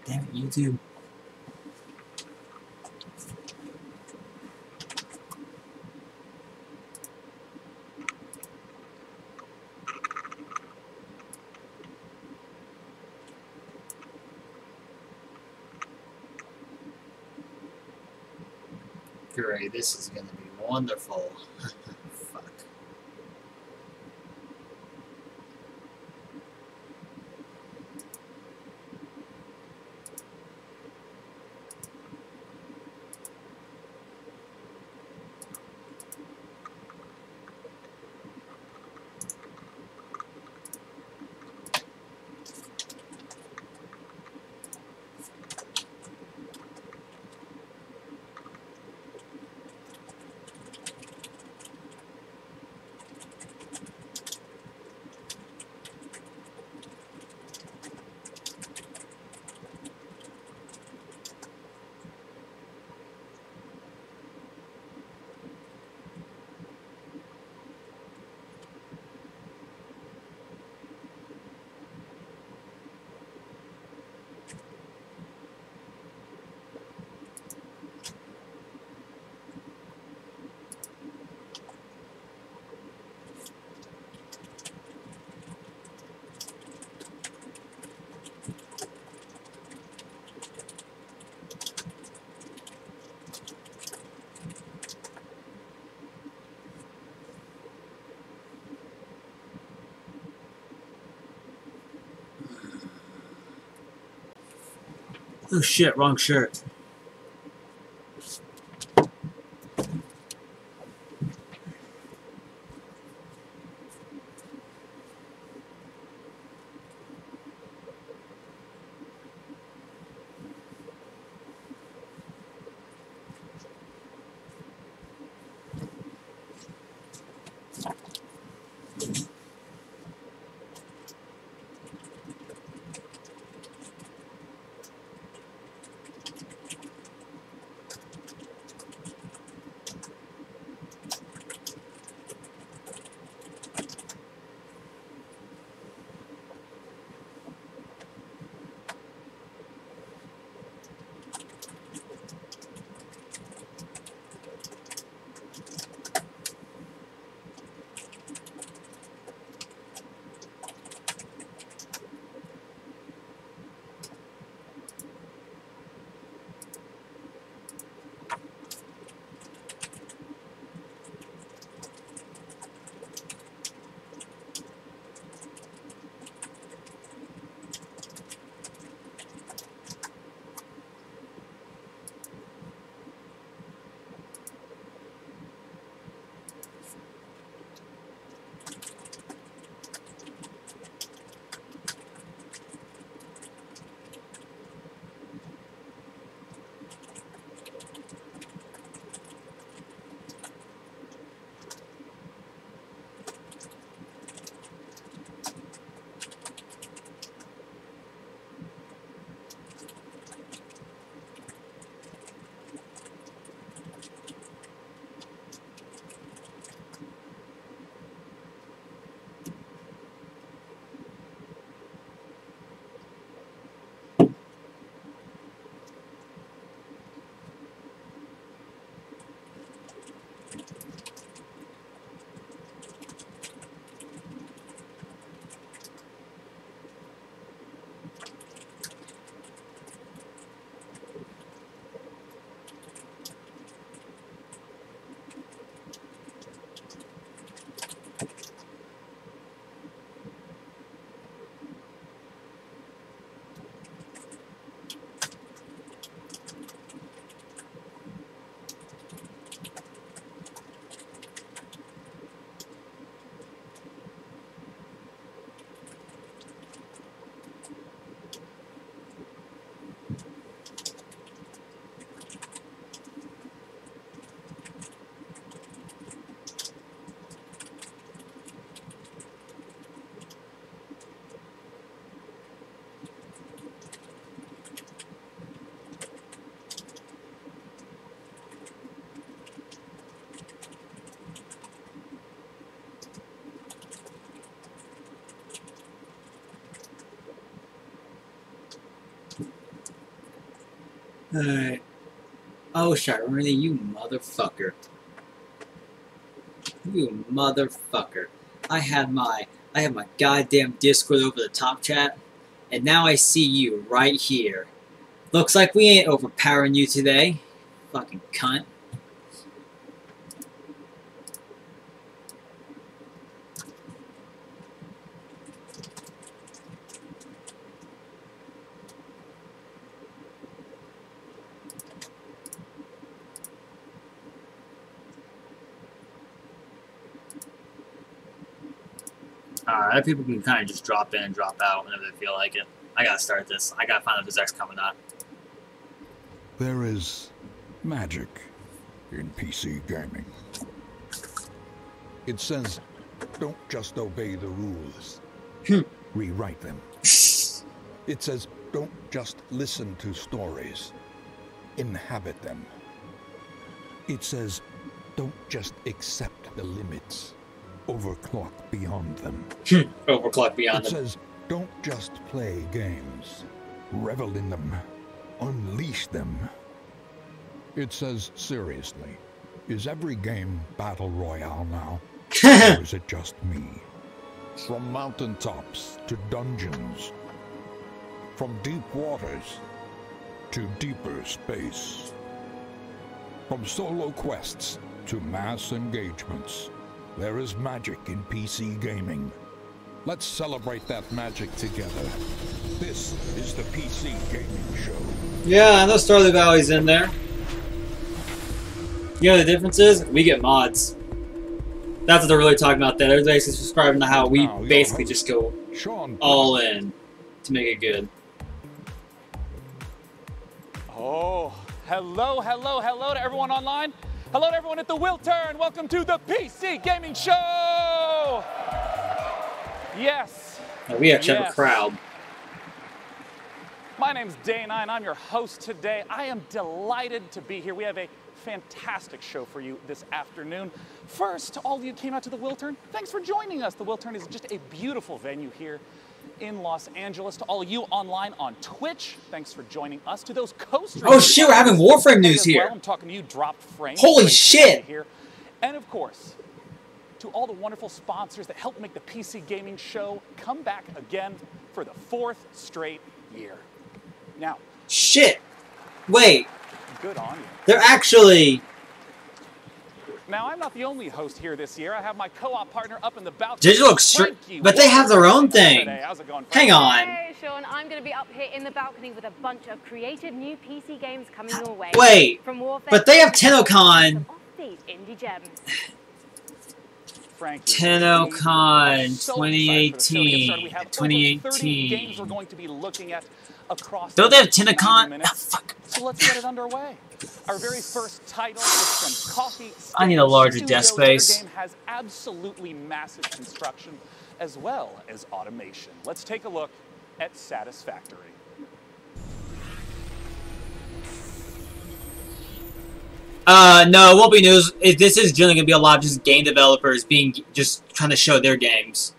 Damn it, YouTube. Great, this is going to be wonderful. Fuck. Oh shit, wrong shirt. Alright. Oh, Shirley, you motherfucker. You motherfucker. I had my goddamn Discord over the top chat, and now I see you right here. Looks like we ain't overpowering you today. Fucking cunt. Alright, people can kind of just drop in and drop out whenever they feel like it. I gotta start this. I gotta find out if there's X coming out. There is magic in PC gaming. It says, don't just obey the rules. Rewrite them. It says, don't just listen to stories. Inhabit them. It says, don't just accept the limits. Overclock beyond them. Overclock beyond it them. It says, don't just play games. Revel in them. Unleash them. It says, seriously, is every game battle royale now? Or is it just me? From mountaintops to dungeons. From deep waters to deeper space. From solo quests to mass engagements. There is magic in PC gaming. Let's celebrate that magic together. This is the PC Gaming Show. Yeah, I know Stardew Valley's in there. You know the difference is? We get mods. That's what they're really talking about there. They're basically subscribing to how we basically just go all in to make it good. Oh, hello to everyone online. Hello to everyone at the Wiltern. Welcome to the PC Gaming Show. Yes. Now we actually have a crowd. My name's Dana, and I'm your host today. I am delighted to be here. We have a fantastic show for you this afternoon. First, to all of you who came out to the Wiltern, thanks for joining us. The Wiltern is just a beautiful venue here in Los Angeles. To all of you online on Twitch, thanks for joining us. To those co-streamers, oh shit, we're having Warframe news here. Well, I'm talking to you, Dropped Frame. Holy shit! Here. And of course, to all the wonderful sponsors that help make the PC Gaming Show come back again for the 4th straight year. Now, shit. Wait. Good on you. They're actually. Now, I'm not the only host here this year. I have my co-op partner up in the balcony. Digital Extreme, but they have their own thing. How's it going, hang on. Hey, Sean, I'm going to be up here in the balcony with a bunch of creative new PC games coming your way. Wait, from Warfare, but they have TennoCon. Indie gems. TennoCon 2018. 2018. Games we're going to be looking at across. Don't they have TennoCon? Oh, fuck. So let's get it underway. Our very first title is from Coffee Stain. I need a larger desk space. The game has absolutely massive construction as well as automation. Let's take a look at Satisfactory. No, it won't be news. This is generally going to be a lot of just game developers just trying to show their games.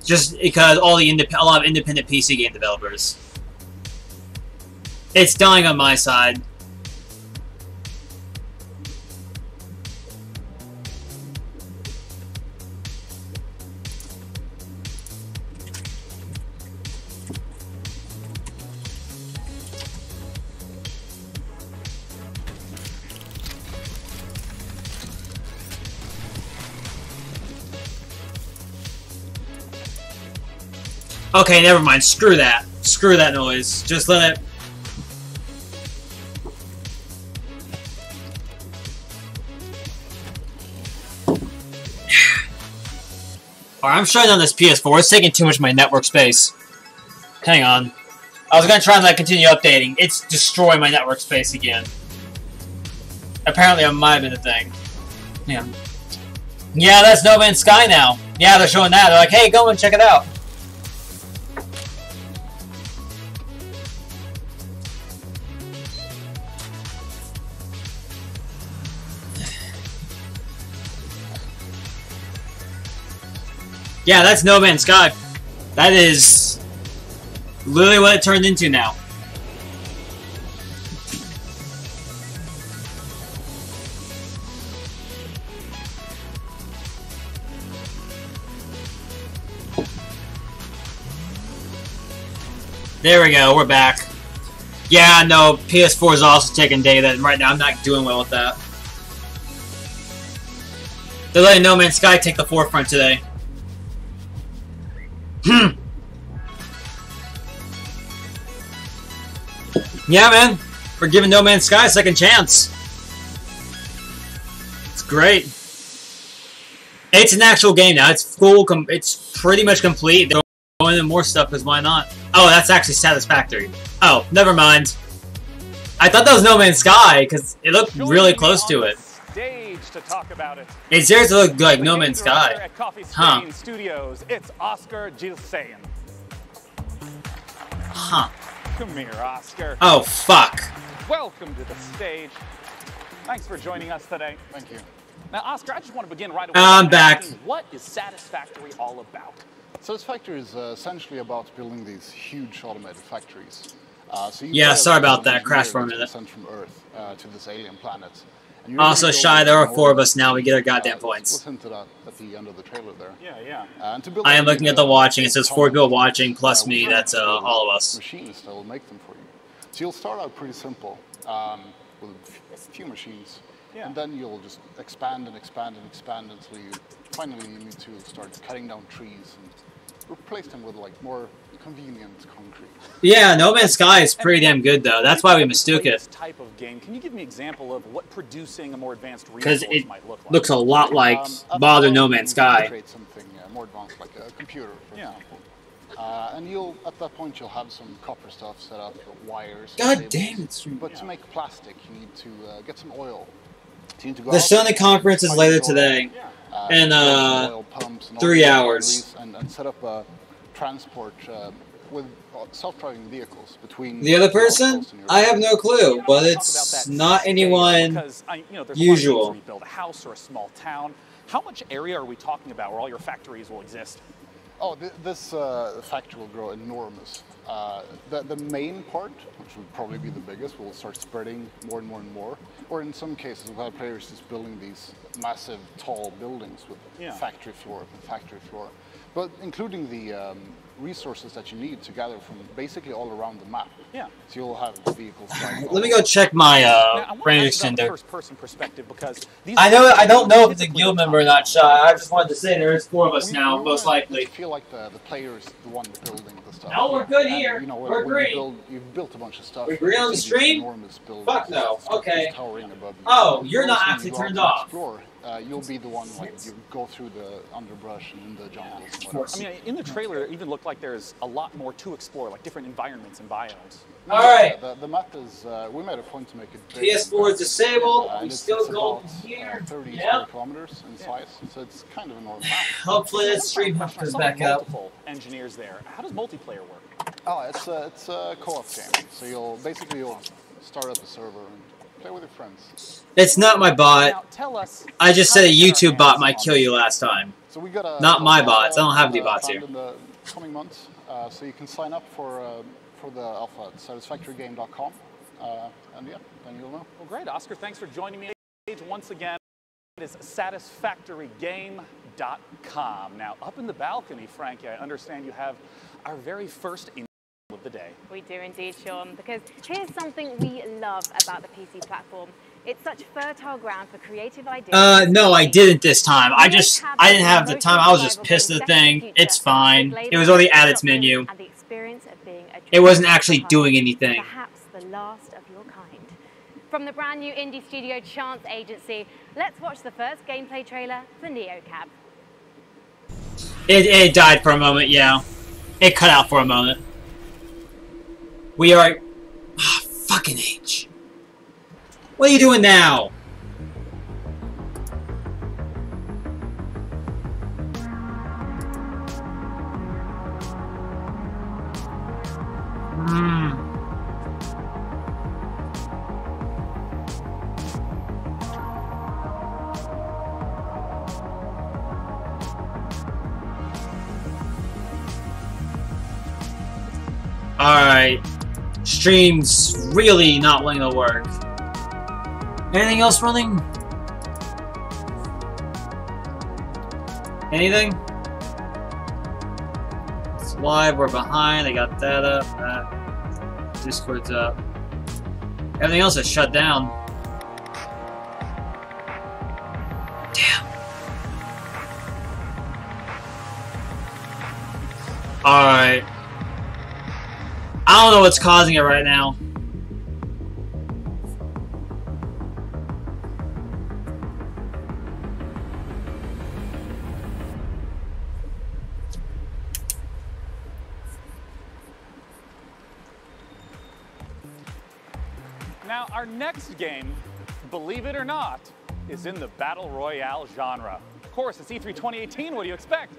Just because a lot of independent PC game developers. It's dying on my side. Okay, never mind. Screw that. Screw that noise. Just let it... Alright, I'm shutting down this PS4. It's taking too much of my network space. Hang on. I was gonna try and continue updating. It's destroying my network space again. Apparently, it might have been a thing. Yeah. Yeah, that's No Man's Sky now. Yeah, they're showing that. They're like, hey, go and check it out. Yeah, that's No Man's Sky. That is... Literally what it turned into now. There we go, we're back. Yeah, no, PS4 is also taking data, and right now I'm not doing well with that. They're letting No Man's Sky take the forefront today. Yeah, man. We're giving No Man's Sky a second chance. It's great. It's an actual game now. It's full. It's pretty much complete. They're going into more stuff because why not? Oh, that's actually Satisfactory. Oh, never mind. I thought that was No Man's Sky because it looked really close to it. To talk about it. It seriously looked like No Man's Sky. Huh. Studios, it's Oscar Gilsayan. Huh. Come here, Oscar. Oh, fuck. Welcome to the stage. Thanks for joining us today. Thank you. Now, Oscar, I just want to begin right away. I'm back. What is Satisfactory all about? Satisfactory is essentially about building these huge automated factories. So yeah, sorry about that. Crash for a minute. Sent from Earth to this alien planet. Also, Shy, there are 4 of us now. We get our goddamn points. Was hinted at the end of the trailer there. Yeah. And to build I am looking at the watching. It says 4 people watching plus me. That's all of us. Machines that will make them for you. So you'll start out pretty simple with a few machines. Yeah. And then you'll just expand and expand and expand until you finally need to start cutting down trees and replace them with like more convenient concrete. Yeah, No Man's Sky is pretty damn good though. That's why we mistook it. Type of game. Can you give me an example of what producing a more advanced because resource it might look like? looks a lot like modern No Man's Sky. Create something more advanced, like a computer, for Yeah. example. And at that point, you'll have some copper stuff set up, wires. God damn it! But to make plastic, you need to get some oil. So you need to go The out Sony and conference is find later oil, today. and in oil pumps and all 3 these hours. refineries and set up a transport with self-driving vehicles between The other person? I have no clue, but it's not anyone usual. Build a house or a small town. How much area are we talking about where all your factories will exist? Oh, this factory will grow enormous. The main part, which will probably be the biggest, will start spreading more and more and more. Or in some cases, we've had players just building these massive, tall buildings with factory floor. But including the resources that you need to gather from basically all around the map. Yeah. So you'll have vehicles. Let me go check my range extender. First-person perspective, because I don't know if it's a guild member or not, Shy. I just wanted to say there's 4 of us now, most likely. I feel like the player is the one building the stuff. No, we're good And, here. you know, We're green. You've built a bunch of stuff. We agree on the These stream? enormous buildings Fuck no. Okay. towering above you. Oh, you're not Once when actually you go out turned to off. Explore, you'll be the one, like, you go through the underbrush and in the jungles and Of course. whatever. I mean, in the trailer, it even looked like there's a lot more to explore, like different environments and biomes. No, Alright. The map is, we made a point to make it big. PS4 is disabled. And We it's still go about, here. 30 Yep. square kilometers in size, so it's kind of enormous. Hopefully that stream I comes saw back up. multiple engineers there. How does multiplayer work? Oh, it's a co-op game. So you'll start up a server and play with your friends. It's not my bot. Now, tell us. I just said a how to get our YouTube bot hands might on kill this. you last time. So we got Not my bots. I don't have any bots planned here. in the coming months. So you can sign up for the alpha at satisfactorygame.com. And yeah, then you'll know. Well, great, Oscar. Thanks for joining me once again. It is satisfactorygame.com. Now, up in the balcony, Frankie, I understand you have our very first interview of the day. We do indeed, Sean, because here's something we love about the PC platform. It's such fertile ground for creative ideas. No, I didn't this time. I didn't have the time. I was just pissed at the thing. It's fine. It was already at its menu. And the experience of being a It wasn't actually doing anything. Perhaps the last of your kind. From the brand new indie studio Chance Agency, let's watch the first gameplay trailer for NeoCab. It died for a moment, yeah. It cut out for a moment. We are... fucking H. What are you doing now? Alright. Stream's really not wanting to work. Anything else running? Anything? It's live, we're behind, I got that up, Discord's up. Everything else is shut down. Damn. Alright. I don't know what's causing it right now. Now, our next game, believe it or not, is in the Battle Royale genre. Of course, it's E3 2018, what do you expect?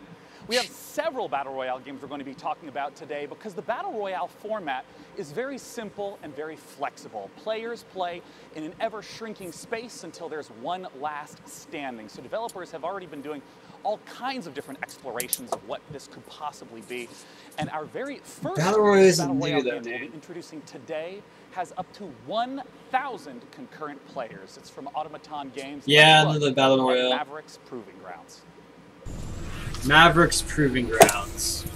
We have several Battle Royale games we're going to be talking about today because the Battle Royale format is very simple and very flexible. Players play in an ever-shrinking space until there's one last standing. So developers have already been doing all kinds of different explorations of what this could possibly be. And our very first Battle Royale game we'll be introducing today has up to 1,000 concurrent players. It's from Automaton Games. Yeah, another Battle Royale. Mavericks Proving Grounds. Mavericks Proving Grounds.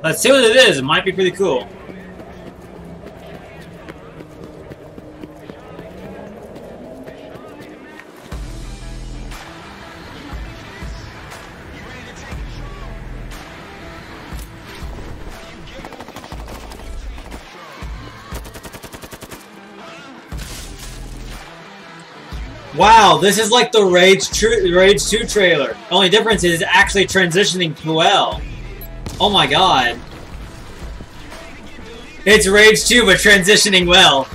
Let's see what it is. It might be pretty cool. Wow, this is like the Rage 2 trailer. The only difference is actually transitioning Puel. Oh my god. It's Rage 2, but transitioning well.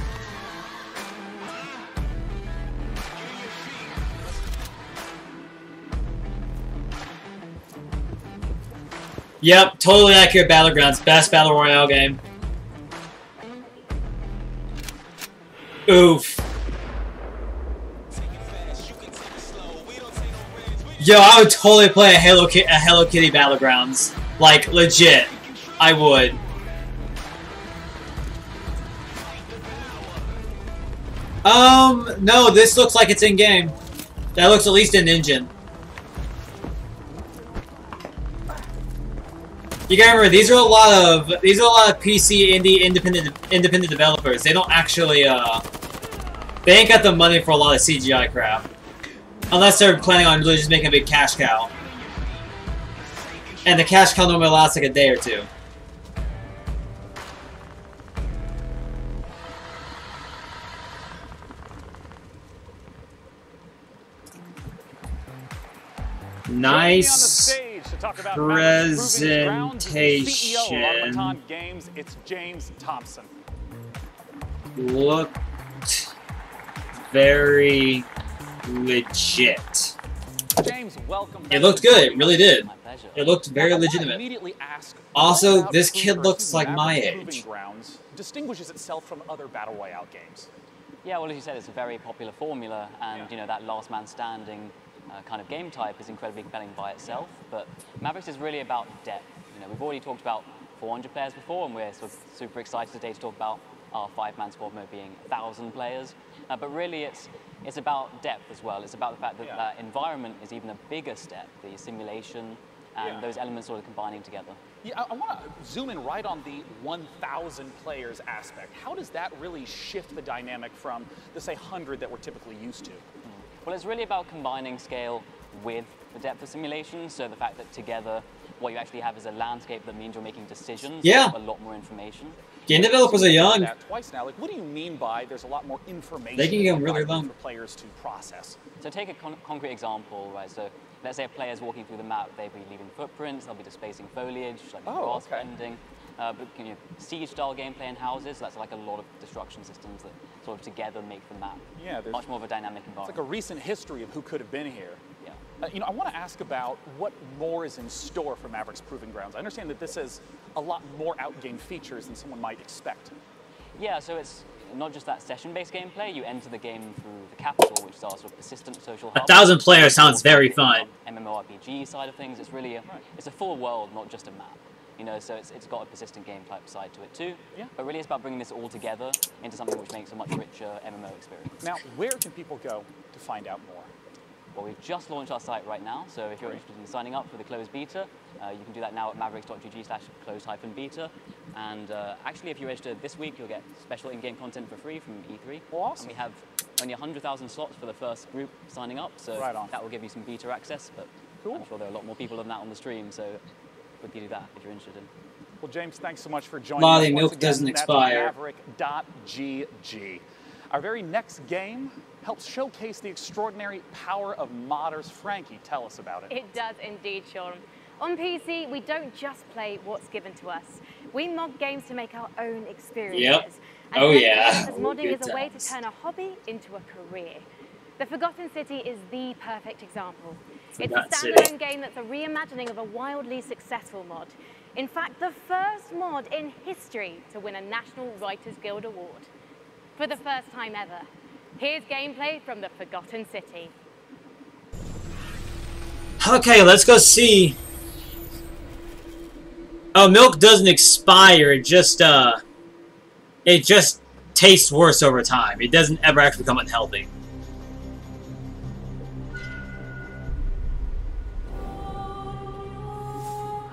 Yep, totally accurate Battlegrounds. Best Battle Royale game. Oof. Yo, I would totally play a Hello Kitty Battlegrounds. Like, legit. I would. No, this looks like it's in-game. That looks at least in engine. You gotta remember, these are a lot of PC independent developers. They don't actually they ain't got the money for a lot of CGI crap. Unless they're planning on really just making a big cash cow. And the cash cow normally lasts like a day or two. Nice presentation. Games, it's James Thompson. Looked very legit. James, welcome. It looked good, it really did. It looked very legitimate. Also, this kid looks like my age. Distinguishes itself from other Battle Royale games. Yeah, well, as you said, it's a very popular formula, and you know that last man standing kind of game type is incredibly compelling by itself. But Mavericks is really about depth. You know, we've already talked about 400 players before, and we're sort of super excited today to talk about our 5-man squad mode being 1,000 players. But really, it's about depth as well. It's about the fact that that environment is even a bigger step, the simulation and those elements sort of combining together. Yeah, I want to zoom in right on the 1,000 players aspect. How does that really shift the dynamic from the, say, 100 that we're typically used to? Well, it's really about combining scale with the depth of simulation. So the fact that together, what you actually have is a landscape that means you're making decisions. Yeah. A lot more information. Game developers are young. That twice now. Like, what do you mean by there's a lot more information? They can get really long for players to process. So take a concrete example, right? So let's say a player's walking through the map. They'll be leaving footprints. They'll be displacing foliage, like grass bending. But you know, siege-style gameplay in houses, that's like a lot of destruction systems that sort of together make the map much more of a dynamic environment. It's like a recent history of who could have been here. Yeah. You know, I want to ask about what more is in store for Mavericks Proving Grounds. I understand that this has a lot more out-game features than someone might expect. Yeah, so not just that session-based gameplay, you enter the game through the capital, which is our sort of persistent social hub. 1,000 players sounds very fun. MMORPG side of things, it's really it's a full world, not just a map. You know, so it's got a persistent game type side to it too. Yeah. But really it's about bringing this all together into something which makes a much richer MMO experience. Now, where can people go to find out more? Well, we've just launched our site right now, so if you're interested in signing up for the closed beta, you can do that now at mavericks.gg/closed-beta. And actually, if you register this week, you'll get special in-game content for free from E3. Awesome. And we have only 100,000 slots for the first group signing up, so that will give you some beta access. But I'm sure there are a lot more people than that on the stream, so would you do that if you're interested? Well, James, thanks so much for joining Lolly us. milk doesn't expire. Maverick.gg. Our very next game helps showcase the extraordinary power of modders. Frankie, tell us about it. It does indeed, Sean. On PC, we don't just play what's given to us. We mod games to make our own experiences. Yep. And Oh, yeah. as modding Good is a way to times. turn a hobby into a career. The Forgotten City is the perfect example. Forgotten It's a City. standalone game that's a reimagining of a wildly successful mod. In fact, the first mod in history to win a National Writers Guild Award. For the first time ever. Here's gameplay from the Forgotten City. Okay, let's go see. Oh, milk doesn't expire. It just tastes worse over time. It doesn't ever actually become unhealthy.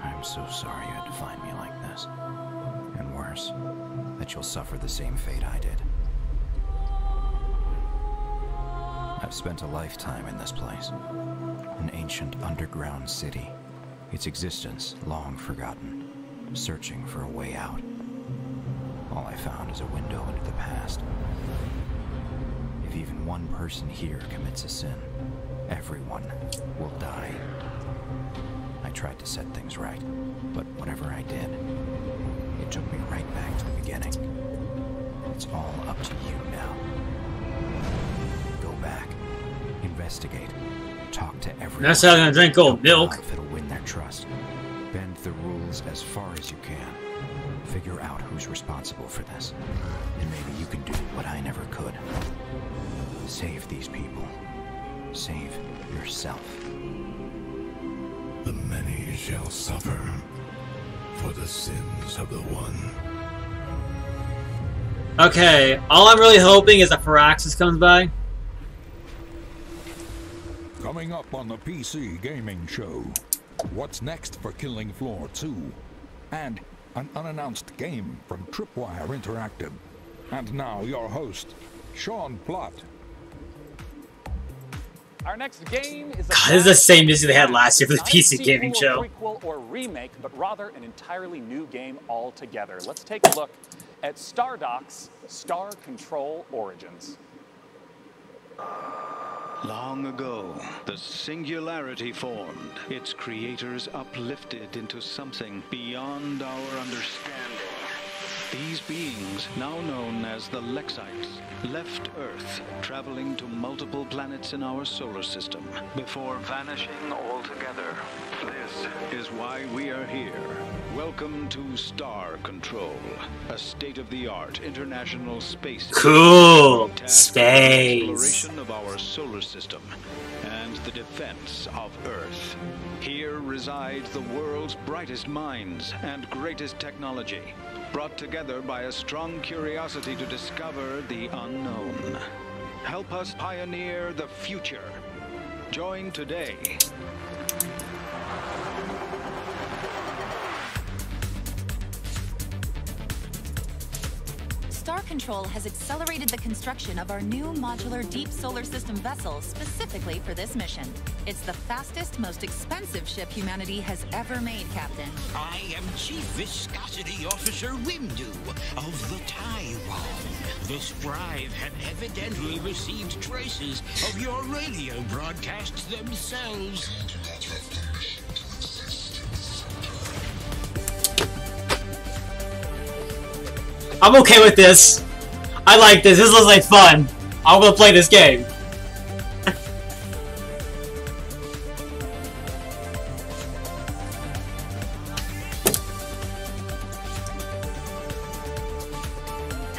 I'm so sorry you had to find me like this. And worse, that you'll suffer the same fate I did. I've spent a lifetime in this place. An ancient underground city. Its existence long forgotten. Searching for a way out. All I found is a window into the past. If even one person here commits a sin, everyone will die. I tried to set things right, but whatever I did, it took me right back to the beginning. It's all up to you now. Go back, investigate, talk to everyone. That's how I'm gonna drink old milk. If it'll win their trust. Bend the rules as far as you can. Figure out who's responsible for this. And maybe you can do what I never could. Save these people. Save yourself. The many shall suffer for the sins of the one. Okay, all I'm really hoping is that Firaxis comes by. Coming up on the PC Gaming Show, what's next for Killing Floor 2? And an unannounced game from Tripwire Interactive. And now your host, Sean Plott. Our next game is God, this is the same music they had last year for the PC Gaming Show. Prequel or remake, but rather an entirely new game altogether. Let's take a look at Stardock's Star Control Origins. Long ago, the Singularity formed, its creators uplifted into something beyond our understanding. These beings, now known as the Lexites, left Earth, traveling to multiple planets in our solar system, before vanishing altogether. This is why we are here. Welcome to Star Control, a state-of-the-art international space Cool. tasked with the Space. exploration of our solar system and the defense of Earth. Here reside the world's brightest minds and greatest technology, brought together by a strong curiosity to discover the unknown. Help us pioneer the future. Join today. Star Control has accelerated the construction of our new modular deep solar system vessel specifically for this mission. It's the fastest, most expensive ship humanity has ever made, Captain. I am Chief Viscosity Officer Windu of the Taiwan. The Scribe had evidently received traces of your radio broadcasts themselves. I'm okay with this. I like this. This looks like fun. I'm gonna play this game.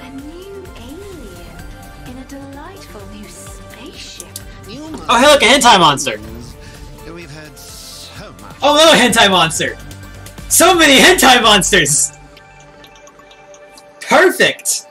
A new alien. Oh, hey, look, a hentai monster. We've had so much. Oh, another hentai monster. So many hentai monsters. Perfect.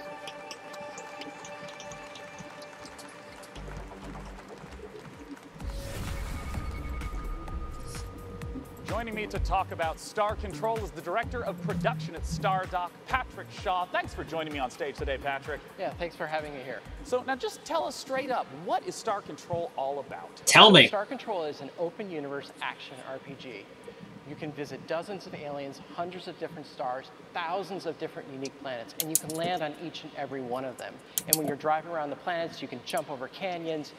Joining me to talk about Star Control is the Director of Production at StarDock, Patrick Shaw. Thanks for joining me on stage today, Patrick. Yeah, thanks for having me here. So now just tell us straight up, what is Star Control all about? Tell me. Star Control is an open universe action RPG. You can visit dozens of aliens, hundreds of different stars, thousands of different unique planets, and you can land on each and every one of them. And when you're driving around the planets, you can jump over canyons,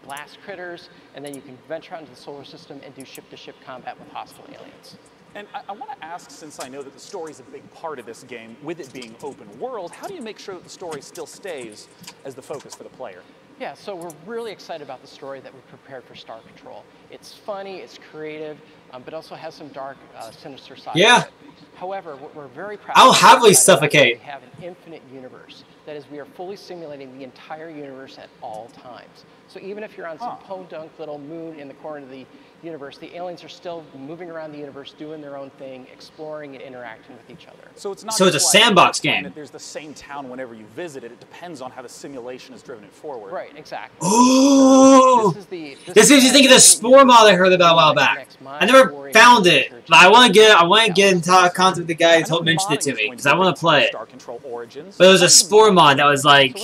blast critters, and then you can venture out into the solar system and do ship-to-ship combat with hostile aliens. And I want to ask, since I know that the story is a big part of this game, with it being open world, how do you make sure that the story still stays as the focus for the player? Yeah, so we're really excited about the story that we prepared for Star Control. It's funny, it's creative, but also has some dark, sinister side. Yeah. To it. However, what we're very proud I'll of happily is that suffocate. we have an infinite universe. That is, we are fully simulating the entire universe at all times. So even if you're on some podunk little moon in the corner of the universe, the aliens are still moving around the universe, doing their own thing, exploring and interacting with each other. So it's not So it's a just like sandbox every game. planet, there's the same town whenever you visit it. It depends on how the simulation has driven it forward. Right, exactly. Oh! This makes you think of the Spore mod I heard about a while back. I never found it, but I want to get in contact with the guy who mentioned it to me because I want to play it. But it was a Spore mod that was like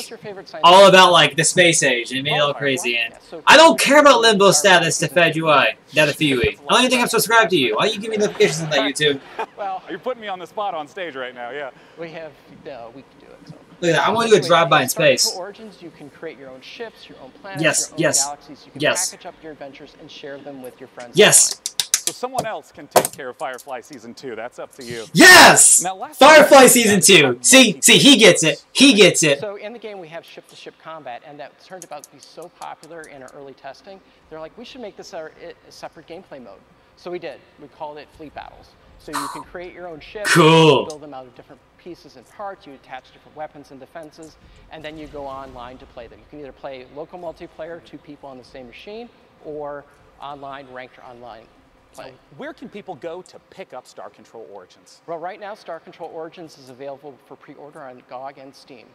all about like the space age and it made it all crazy. And I don't care about Limbo status to Fed UI, Data Fui. I don't even think I'm subscribed to you. Why do you give me notifications on that YouTube? Well, you're putting me on the spot on stage right now. Yeah. We can do it. So. Look at that. I want to do a drive-by in space. Star Control Origins, you can create your own ships, your own planets, Yes, your own yes, galaxies. You can yes. package up your adventures and share them with your friends. Yes. So someone else can take care of Firefly Season 2. That's up to you. Yes! Now, last Firefly Season 2. See, he gets it. He gets it. So in the game, we have ship-to-ship combat, and that turned out to be so popular in our early testing. They're like, we should make this a separate gameplay mode. So we did. We called it Fleet Battles. So you can create your own ships. Cool. You build them out of different pieces and parts. You attach different weapons and defenses, and then you go online to play them. You can either play local multiplayer, 2 people on the same machine, or online, ranked or online play. So where can people go to pick up Star Control Origins? Well, right now, Star Control Origins is available for pre-order on GOG and Steam.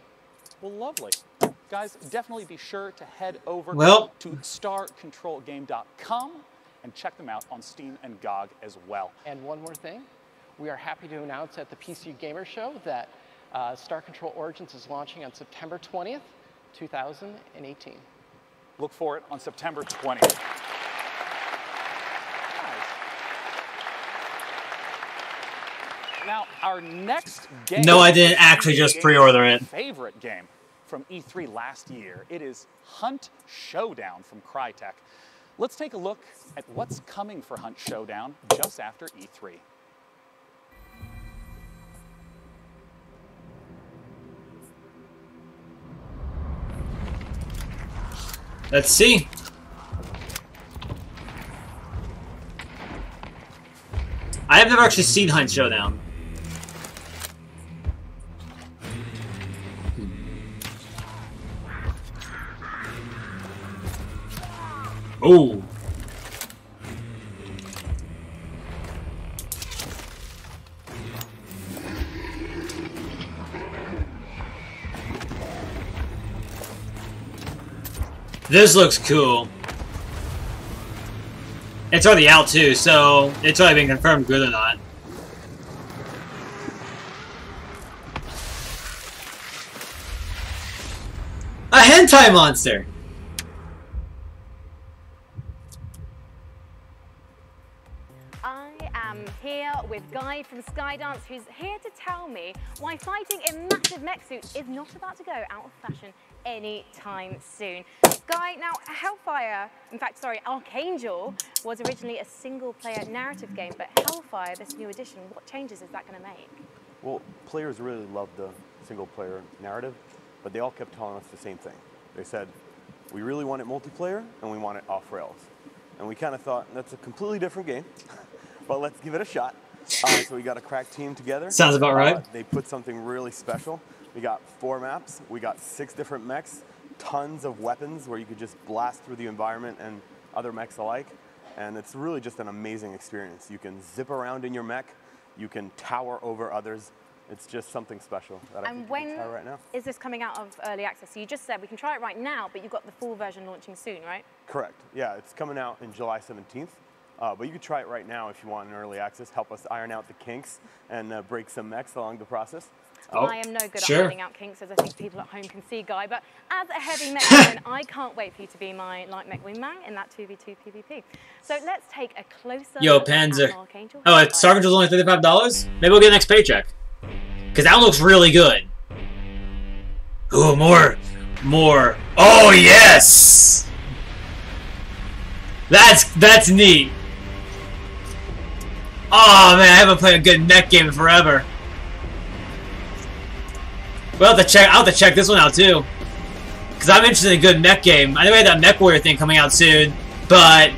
Well, lovely. Guys, definitely be sure to head over to starcontrolgame.com and check them out on Steam and GOG as well. And one more thing, we are happy to announce at the PC Gamer Show that Star Control Origins is launching on September 20th, 2018. Look for it on September 20th. Now, our next game... No, I didn't actually just pre-order it. ...favorite game from E3 last year. It is Hunt Showdown from Crytek. Let's take a look at what's coming for Hunt Showdown just after E3. Let's see. I have never actually seen Hunt Showdown. Ooh. This looks cool. It's already out too, so it's already been confirmed good or not. A hentai monster! I am here with Guy from Skydance, who's here to tell me why fighting in massive mech suits is not about to go out of fashion anytime soon. Guy, now Hellfire, in fact, sorry, Archangel was originally a single-player narrative game, but Hellfire, this new edition, what changes is that going to make? Well, players really loved the single-player narrative, but they all kept telling us the same thing. They said, we really want it multiplayer, and we want it off-rails. And we kind of thought, that's a completely different game, but let's give it a shot. So we got a crack team together. Sounds about right. They put something really special. We got 4 maps, we got 6 different mechs, tons of weapons where you could just blast through the environment and other mechs alike. And it's really just an amazing experience. You can zip around in your mech. You can tower over others. It's just something special that I think you can try right now. Is this coming out of early access? So you just said we can try it right now, but you've got the full version launching soon, right? Correct. Yeah, it's coming out in July 17th. But you can try it right now if you want in early access. Help us iron out the kinks and break some mechs along the process. I am no good at ironing out kinks, as I think people at home can see, Guy. But as a heavy mech woman, I can't wait for you to be my light mech wingman in that 2v2 PvP. So let's take a closer look at Archangel. Oh, it's Archangel's only $35? Maybe we'll get the next paycheck. Because that looks really good. Ooh, more. Oh, yes! That's neat. Oh, man, I haven't played a good mech game in forever. We'll have to I'll have to check this one out too. Because I'm interested in a good mech game. I know we had that Mech Warrior thing coming out soon, but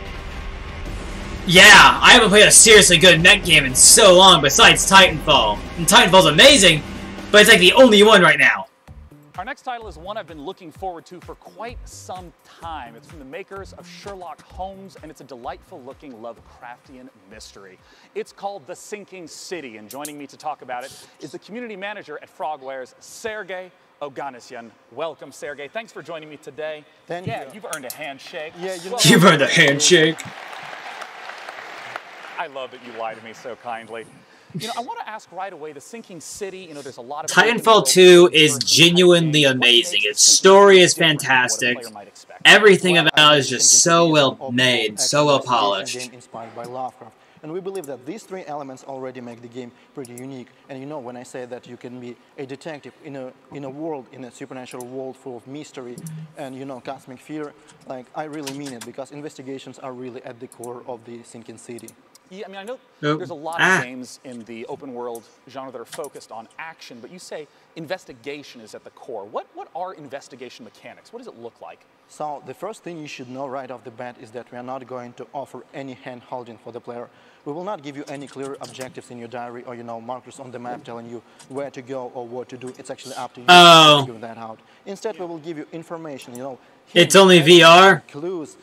yeah, I haven't played a seriously good mech game in so long besides Titanfall. And Titanfall's amazing, but it's like the only one right now. Our next title is one I've been looking forward to for quite some time. It's from the makers of Sherlock Holmes, and it's a delightful-looking Lovecraftian mystery. It's called The Sinking City, and joining me to talk about it is the community manager at Frogwares, Sergey Oganessian. Welcome, Sergey. Thanks for joining me today. Thank you. You've earned a handshake. Yeah, you've earned a handshake. I love that you lie to me so kindly. You know, I want to ask right away, The Sinking City, you know, there's a lot of... Titanfall 2 is genuinely amazing. Its story is fantastic. Everything about it is just so well made, so well polished. Inspired by Lovecraft. And we believe that these three elements already make the game pretty unique. And you know, when I say that you can be a detective in a world, in a supernatural world full of mystery and, you know, cosmic fear, like, I really mean it, because investigations are really at the core of The Sinking City. Yeah, I mean, I know there's a lot of games in the open world genre that are focused on action, but you say investigation is at the core. What are investigation mechanics? What does it look like? So the first thing you should know right off the bat is that we are not going to offer any hand-holding for the player. We will not give you any clear objectives in your diary or, you know, markers on the map telling you where to go or what to do. It's actually up to you to figure that out. Instead, we will give you information, you know. It's only VR? Clues.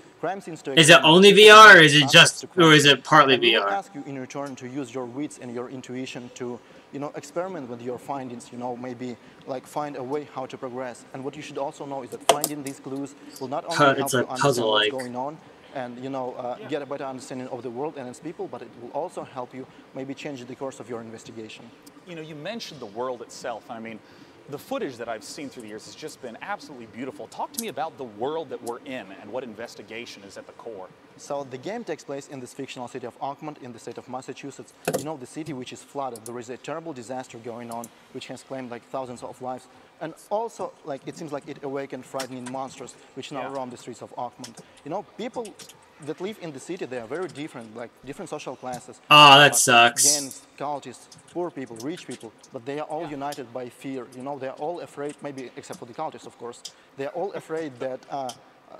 Is it only VR, or is it just, or is it partly VR? We will ask you in return to use your wits and your intuition to, you know, experiment with your findings, you know, maybe like find a way how to progress. And what you should also know is that finding these clues will not only help you understand what's going on and, you know, get a better understanding of the world and its people, but it will also help you maybe change the course of your investigation. You know, you mentioned the world itself. I mean, the footage that I've seen through the years has just been absolutely beautiful. Talk to me about the world that we're in and what investigation is at the core. So the game takes place in this fictional city of Oakmont in the state of Massachusetts. You know, the city which is flooded. There is a terrible disaster going on which has claimed like thousands of lives. And also, like, it seems like it awakened frightening monsters which now roam the streets of Oakmont. You know, people that live in the city, they are very different, like different social classes. Oh, that sucks. Gangs, cultists, poor people, rich people, but they are all united by fear. You know, they are all afraid, maybe except for the cultists, of course. They are all afraid that,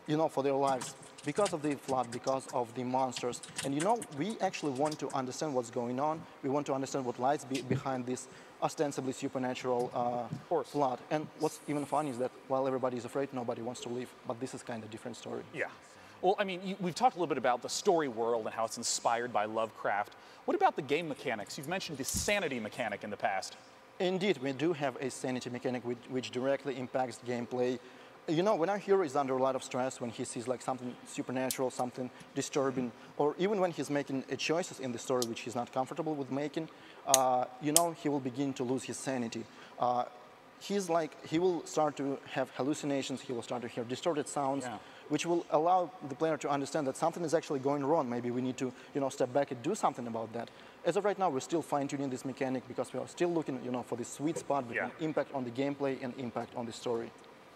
you know, for their lives because of the flood, because of the monsters. And, you know, we actually want to understand what's going on. We want to understand what lies behind this ostensibly supernatural flood. And what's even funny is that while everybody is afraid, nobody wants to leave. But this is kind of a different story. Yeah. Well, I mean, we've talked a little bit about the story world and how it's inspired by Lovecraft. What about the game mechanics? You've mentioned the sanity mechanic in the past. Indeed, we do have a sanity mechanic which directly impacts the gameplay. You know, when our hero is under a lot of stress, when he sees like something supernatural, something disturbing, or even when he's making choices in the story which he's not comfortable with making, you know, he will begin to lose his sanity. He will start to have hallucinations, he will start to hear distorted sounds, which will allow the player to understand that something is actually going wrong. Maybe we need to, you know, step back and do something about that. As of right now, we're still fine-tuning this mechanic because we are still looking, you know, for this sweet spot between impact on the gameplay and impact on the story.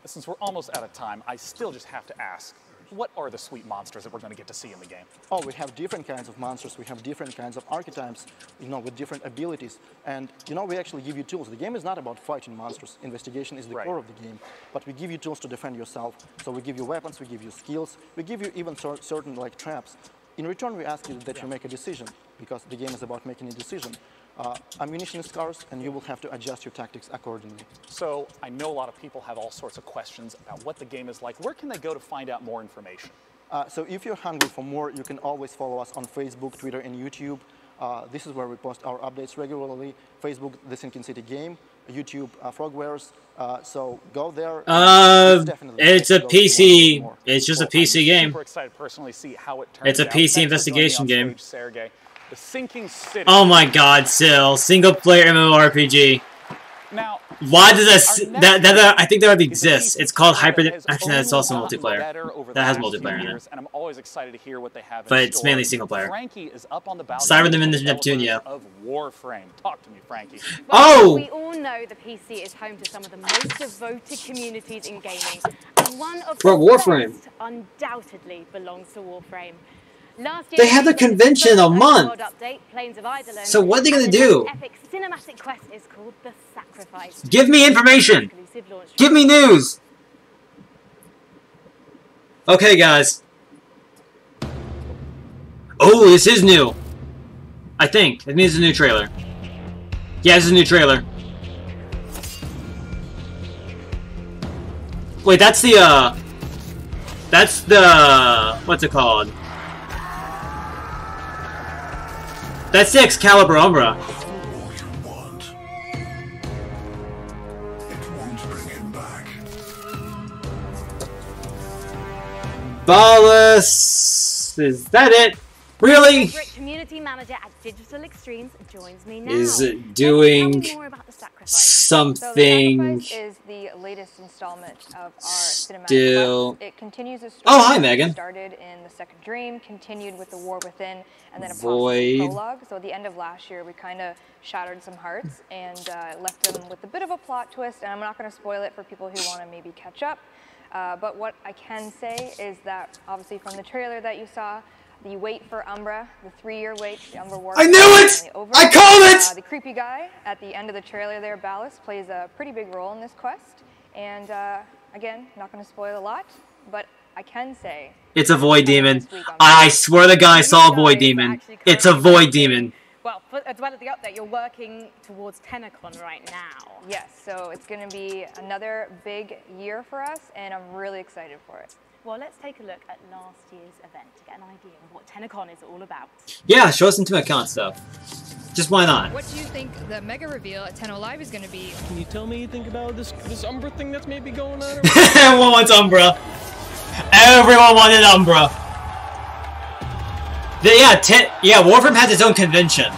Since we're almost out of time, I still just have to ask, what are the sweet monsters that we're going to get to see in the game? Oh, we have different kinds of monsters. We have different kinds of archetypes, you know, with different abilities. And, you know, we actually give you tools. The game is not about fighting monsters. Investigation is the core of the game. But we give you tools to defend yourself. So we give you weapons, we give you skills, we give you even certain, like, traps. In return, we ask you that you make a decision, because the game is about making a decision. ammunition is scarce, and you will have to adjust your tactics accordingly. So I know a lot of people have all sorts of questions about what the game is like. Where can they go to find out more information? So if you're hungry for more, you can always follow us on Facebook, Twitter, and YouTube. This is where we post our updates regularly. Facebook, The Sinking City Game. YouTube, Frogwares. So go there. It's a PC. It's just a PC game. Super excited to personally see how it turns It's a out. PC Thanks investigation for joining game. us, Sergey. The Sinking City. Oh my God, Sil, single player MMORPG. Now, why does that I think that would exist. It's called Hyper. Actually, that's also multiplayer. That has multiplayer in it. And I'm always excited to hear what they have. But it's mainly single player. Frankie is up on the balcony. Cyber Dimension Neptunia. Of Warframe. Talk to me, Frankie. Well, we all know the PC is home to some of the most devoted communities in gaming, and one of Bro, the Warframe. best undoubtedly belongs to Warframe. Last year, They had their convention in a month. Update, Plains of Eidolon, So what are they gonna and the do? next epic cinematic quest is called The Sacrifice. Give me information. Exclusive launch Give me news. Okay, guys. Oh, this is new. I think. It means a new trailer. Yeah, this is a new trailer. Wait, that's the, that's the... What's it called? That's the Excalibur Umbra. Ballas. Is that it? Really? Favorite community manager at Digital Extremes joins me now. Is it doing something? Is the latest installment of our cinematic Still. quest. It continues the story. Oh, hi, Megan. Started in The Second Dream, continued with The War Within, and then a Void. prologue. So at the end of last year, we kind of shattered some hearts and left them with a bit of a plot twist. And I'm not going to spoil it for people who want to maybe catch up. But what I can say is that, obviously, from the trailer that you saw, the wait for Umbra, the 3-year wait, the Umbra War. I knew it! I called it! The creepy guy at the end of the trailer there, Ballas, plays a pretty big role in this quest. And again, not going to spoil a lot, but I can say... It's a Void Demon. I swear to God I saw a Void Demon. It's a Void Demon. Well, as well as the update, you're working towards TennoCon right now. Yes, so it's going to be another big year for us, and I'm really excited for it. Well, let's take a look at last year's event to get an idea of what TennoCon is all about. Yeah, show us some account stuff. Just why not? What do you think the mega reveal at Tenno Live is going to be? Can you tell me anything about this Umbra thing that's maybe going on? Everyone wants Umbra. Everyone wanted Umbra. Yeah, Warframe has its own convention.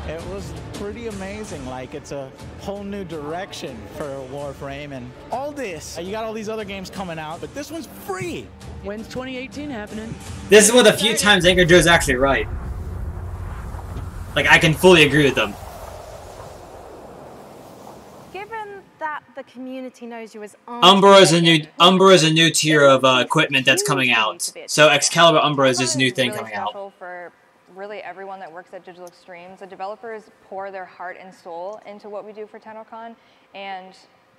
It was pretty amazing. Like, it's a whole new direction for Warframe, and all this. You got all these other games coming out, but this one's free. When's 2018 happening? This is one of the few times Anchor Joe's actually right. Like, I can fully agree with them. Given that the community knows you as Umbra is a new tier of equipment that's coming out. So Excalibur Umbra is this new thing really coming out. special for really everyone that works at Digital Extremes. The developers pour their heart and soul into what we do for TennoCon, and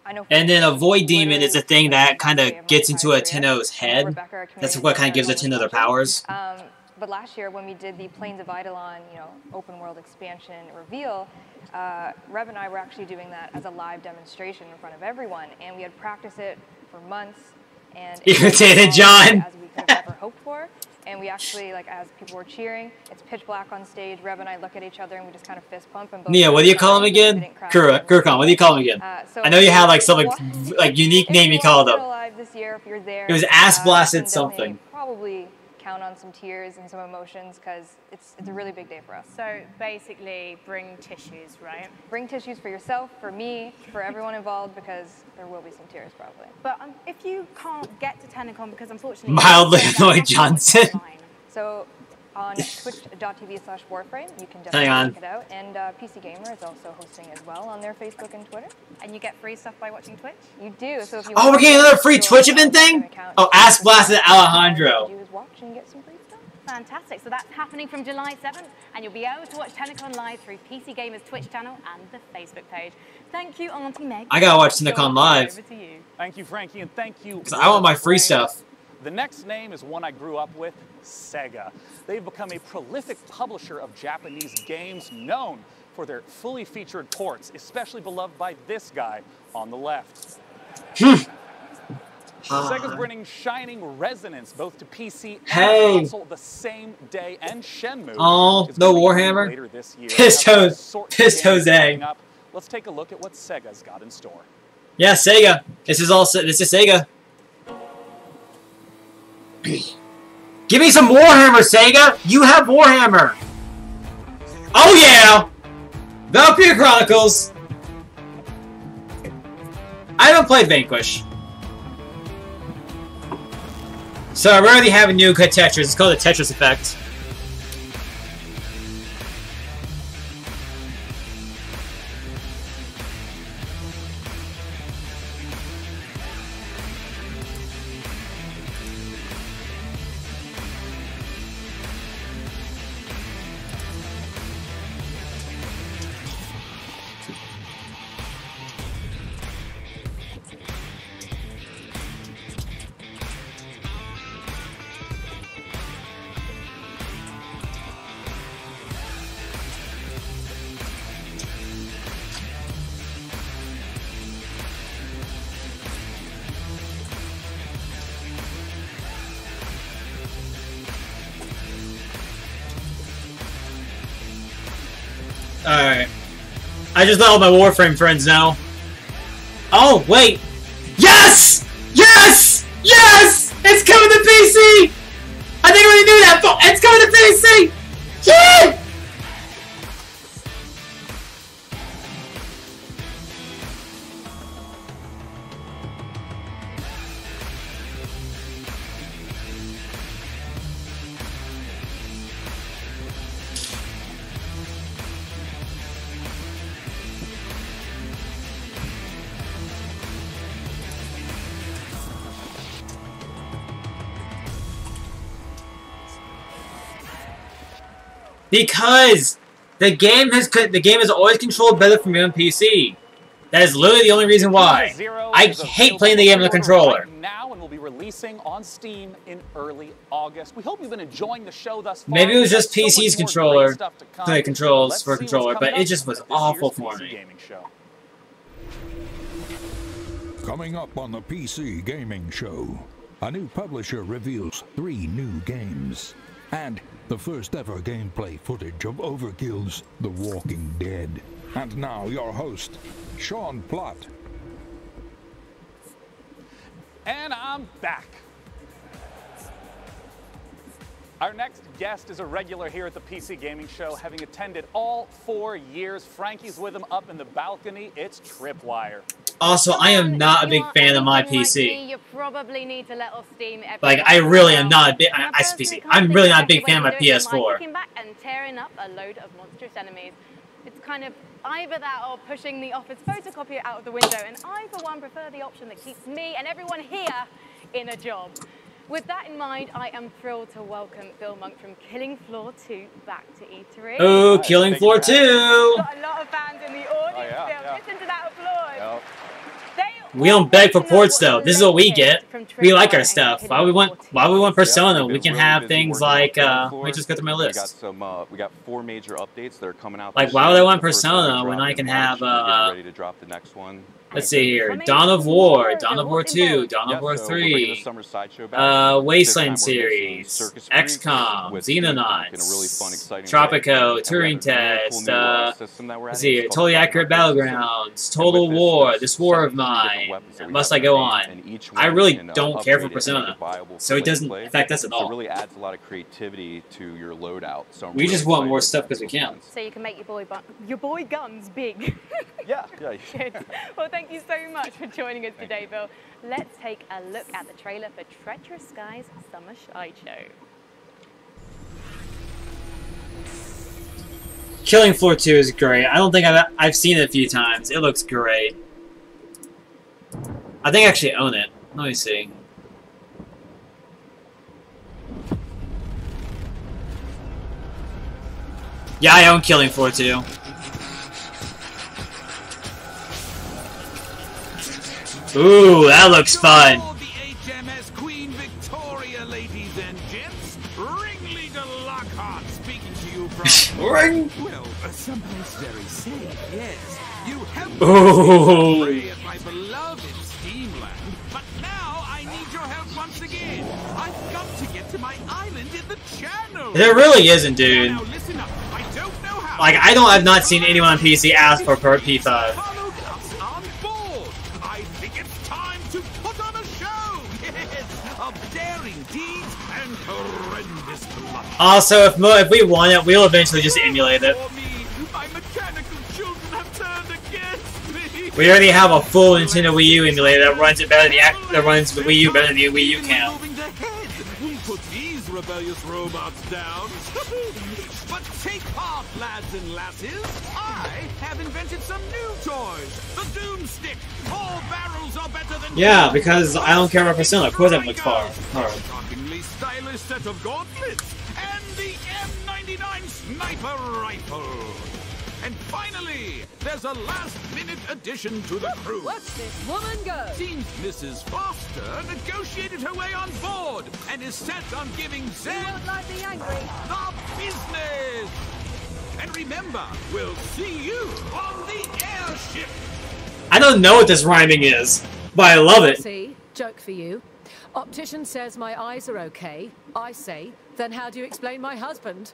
I know. And then a Void Demon is a thing that kind of gets into a Tenno's head. That's what kind of gives a Tenno their powers. But last year, when we did the Plains of Eidolon, open world expansion reveal, Rev and I were actually doing that as a live demonstration in front of everyone, and we had practiced it for months. And Irritated John. As we could have ever hoped for. And we actually, as people were cheering, it's pitch black on stage. Rev and I look at each other and we just kind of fist pump. And Nia, what do you call him again? Kurkan, what do you call him again? I know you had some unique name you called him. It was Ass Blasted something. Probably count on some tears and some emotions because it's a really big day for us. So basically, bring tissues, right? Bring tissues for yourself, for me, for everyone involved, because there will be some tears probably. But if you can't get to TennoCon, because unfortunately... Mildly annoyed Johnson. So on twitch.tv/Warframe, you can definitely check it out. And PC Gamer is also hosting as well on their Facebook and Twitter. And you get free stuff by watching Twitch? You do. So if you we're getting another free Twitch event thing? Oh, Ass Blasted Alejandro. Watch and get some free stuff. Fantastic. So that's happening from July 7th, and you'll be able to watch TennoCon live through PC Gamer's Twitch channel and the Facebook page. Thank you, Auntie Meg. I gotta watch TennoCon live. Thank you, Frankie, and thank you. Because I want my free stuff. The next name is one I grew up with, Sega. They've become a prolific publisher of Japanese games known for their fully featured ports, especially beloved by this guy on the left. Sega's bringing Shining Resonance both to PC and console the same day, and Shenmue. Oh, no Warhammer. Later this year. Pissed Jose. Let's take a look at what Sega's got in store. Yeah, Sega. This is Sega. Give me some Warhammer, Sega! You have Warhammer! Oh yeah! Valkyria Chronicles! I haven't played Vanquish. So I already have a new cut Tetris. It's called the Tetris Effect. Alright. I just let all my Warframe friends know. Oh, wait! Yes! Yes! Yes! It's coming to PC! I think I already knew that, but it's coming to PC! Yeah! Because the game is always controlled better from me on PC. That is literally the only reason why. I hate playing the game on the controller. Now and will be releasing on Steam in early August. We hope you've been enjoying the show thus far. Maybe it was just PC's controller, the controls for a controller, but it just was awful for me. Coming up on the PC Gaming Show, a new publisher reveals 3 new games. And the first ever gameplay footage of Overkill's The Walking Dead. And now your host, Sean Plott. And I'm back. Our next guest is a regular here at the PC Gaming Show, having attended all 4 years. Frankie's with him up in the balcony. It's Tripwire. Also, I am not a big fan of my PC. You probably need to let off steam. Like, I really am not a big. I'm really not a big fan of my PS4. Kicking back and tearing up a load of monstrous enemies. It's kind of either that or pushing the office photocopier out of the window, and I, for one, prefer the option that keeps me and everyone here in a job. With that in mind, I am thrilled to welcome Bill Monk from Killing Floor 2 back to E3. Oh, Killing Floor 2! Got a lot of fans in the audience still. Listen to that applause. We don't beg for ports though. This is what we get. We like our stuff. Why we want Persona? We can have things like let me just go through my list. We got 4 major updates that are coming out. Like, why would I want Persona when I can have ready to drop the next one? Let's see here. Dawn of War, Dawn of War 2, Dawn of War 3, Wasteland series, XCOM, Xenonauts, Tropico, Turing Test, let's see here, Totally Accurate Battlegrounds, Total War, This War of Mine, Must I Go On. I really don't care for Persona, so it doesn't affect us at all. It really adds a lot of creativity to your loadout. So we just want more stuff because we can. So you can make your boy guns big. Yeah. Good. Well, thank you so much for joining us today, Bill. Let's take a look at the trailer for Treacherous Skies Summer Shide Show. Killing Floor 2 is great. I don't think I've seen it a few times. It looks great. I think I actually own it. Let me see. Yeah, I own Killing Floor 2. Ooh, that looks fun. someplace very safe, yes. You helped Ooh. me at my beloved Steamland, but now I need your help once again. I've got to get to my island in the channel. There really isn't, dude. Now listen up. I don't know how. Like, I've not seen anyone on PC ask for P5. On board. I think it's time to put on a show. Yes, of daring deeds and horrendous blood. Also, if we want it, we'll eventually just emulate it. My mechanical children have turned against me. We already have a full Nintendo Wii U emulator that runs it better than that runs the Wii U better than the Wii U can. Put these rebellious robots down. But take heart, lads and lasses. I have invented some new toys. The Doomstick. All barrels are better than... Yeah, because I don't care about Persona. Of course, that looks hard. Shockingly stylish set of gauntlets. And the M99 sniper rifle. And finally, there's a last-minute addition to the crew. Watch this woman go. Seems Mrs. Foster negotiated her way on board and is set on giving Zed the angry. the business. And remember, we'll see you on the airship. I don't know what this rhyming is, but I love it. See, joke for you. Optician says my eyes are okay. I say, then how do you explain my husband?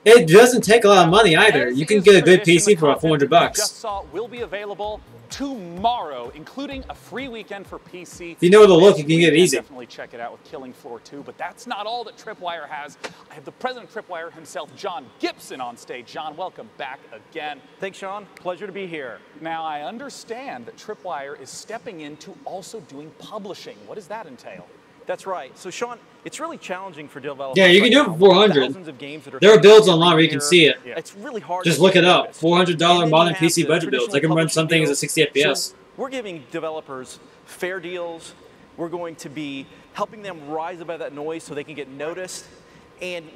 It doesn't take a lot of money either. You can get a good PC for about $400. Just saw will be available tomorrow, including a free weekend for PC. If you know where to look, you can get it easy. Definitely check it out with Killing Floor 2, but that's not all that Tripwire has. I have the president of Tripwire himself, John Gibson, on stage. John, welcome back again. Thanks, Sean. Pleasure to be here. Now, I understand that Tripwire is stepping into also doing publishing. What does that entail? That's right. So, Sean, it's really challenging for developers. Yeah, you can do it for 400. There are builds online where you can see it. It's really hard. Just look it up. $400 modern PC budget builds. I can run some things at 60 FPS. So we're giving developers fair deals. We're going to be helping them rise above that noise so they can get noticed. And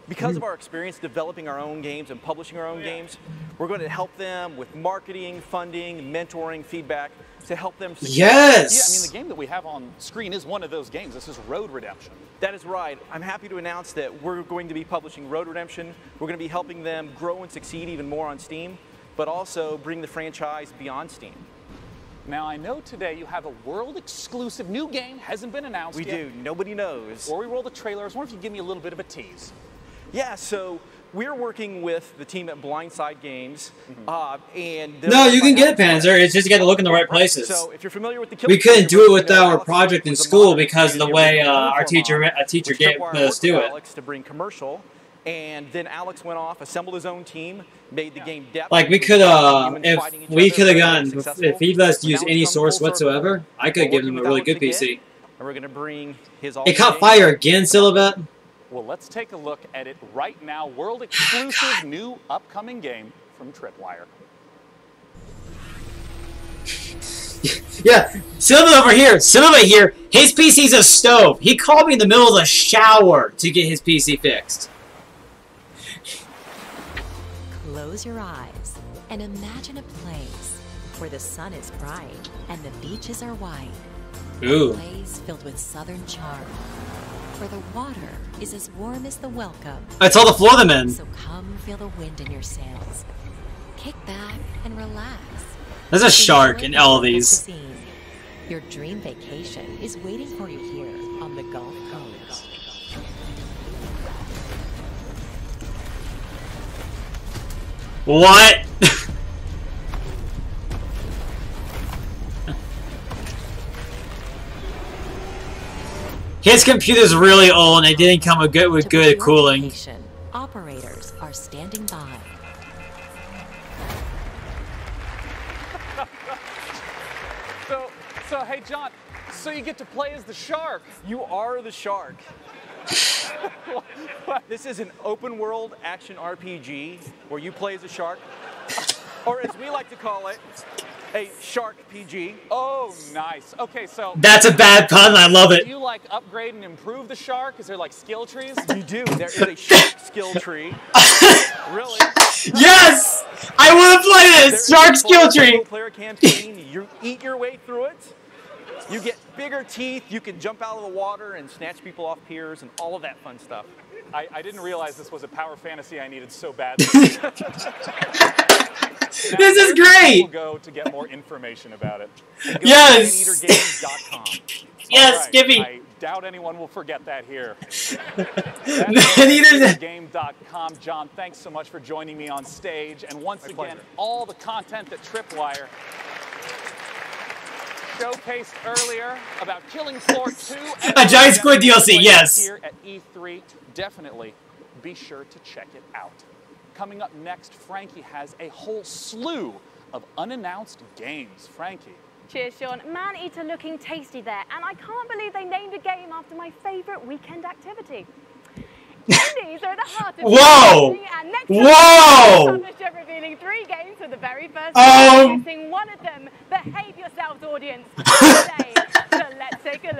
because of our experience developing our own games and publishing our own games, we're going to help them with marketing, funding, mentoring, feedback to help them succeed. Yes! Yeah, I mean, the game that we have on screen is one of those games. This is Road Redemption. That is right. I'm happy to announce that we're going to be publishing Road Redemption. We're going to be helping them grow and succeed even more on Steam, but also bring the franchise beyond Steam. Now, I know today you have a world-exclusive new game, hasn't been announced yet. We do. Nobody knows. Before we roll the trailer, I was wondering if you could give me a little bit of a tease. Yeah, so we're working with the team at Blindside Games, and No, you can get it, Panzer. It's just you got to look in the right places. So if you're familiar with the We couldn't do it with our project in school because of the way our teacher gave us to do it. Alex to bring commercial, and then Alex went off, assembled his own team, made the game depth. Like we could, if he let us use any source whatsoever, I could give him a really good PC. And we're going to bring his. It caught fire again, Silhouette. Well, let's take a look at it right now. World-exclusive new upcoming game from Tripwire. Yeah, Silva over here. Silva here. His PC's a stove. He called me in the middle of the shower to get his PC fixed. Close your eyes and imagine a place where the sun is bright and the beaches are white. Ooh. A place filled with southern charm, where the water is as warm as the welcome. It's all the Florida men. So come feel the wind in your sails. Kick back and relax. There's a shark in all of these. Your dream vacation is waiting for you here on the Gulf Coast. What? His computer's really old and it didn't come with good cooling. Operators are standing by. So hey John, so you get to play as the shark. You are the shark. This is an open world action RPG where you play as a shark, or as we like to call it, a shark PG. Oh, nice. Okay, so that's a bad pun. I love it. Do you like upgrade and improve the shark? Is there like skill trees? You do. There is a shark skill tree. Really? Yes! I want to play this shark skill tree. Player campaign. You eat your way through it. You get bigger teeth, you can jump out of the water and snatch people off piers and all of that fun stuff. I didn't realize this was a power fantasy I needed so badly. This is great! We'll go to get more information about it. Yes! Yes, right, Skippy! I doubt anyone will forget that here. Game.com. John, thanks so much for joining me on stage. And once again, all the content that Tripwire showcased earlier about Killing Floor 2. A Giant Squid DLC, yes. Here at E3, definitely be sure to check it out. Coming up next, Frankie has a whole slew of unannounced games. Frankie. Cheers, Sean. Man-eater looking tasty there, and I can't believe they named a game after my favourite weekend activity. Indies are at the heart of Whoa! And next Whoa! publisher revealing 3 games for the very first time, introducing one of them. Behave yourselves, audience. Today, so let's take a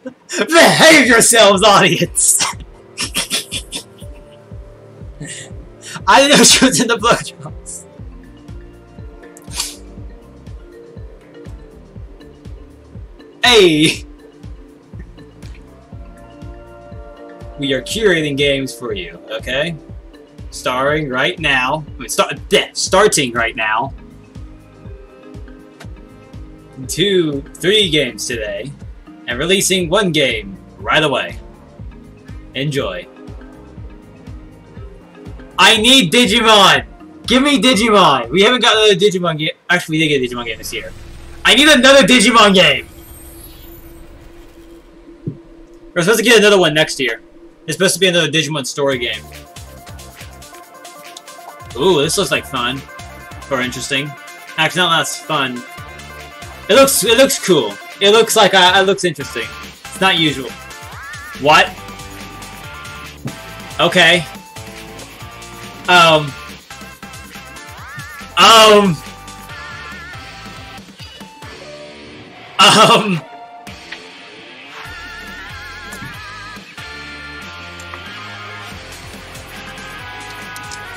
look. Behave yourselves, audience! I didn't know she was in the blowjobs. Hey! We are curating games for you, okay? Starting right now. Starting right now. 3 games today. And releasing 1 game right away. Enjoy. I need Digimon! Give me Digimon! We haven't got another Digimon game. Actually, we did get a Digimon game this year. I need another Digimon game! We're supposed to get another one next year. It's supposed to be another Digimon story game. Ooh, this looks like fun. Or interesting. Actually, not that's fun. It looks cool. It looks like it looks interesting. It's not usual. What? Okay.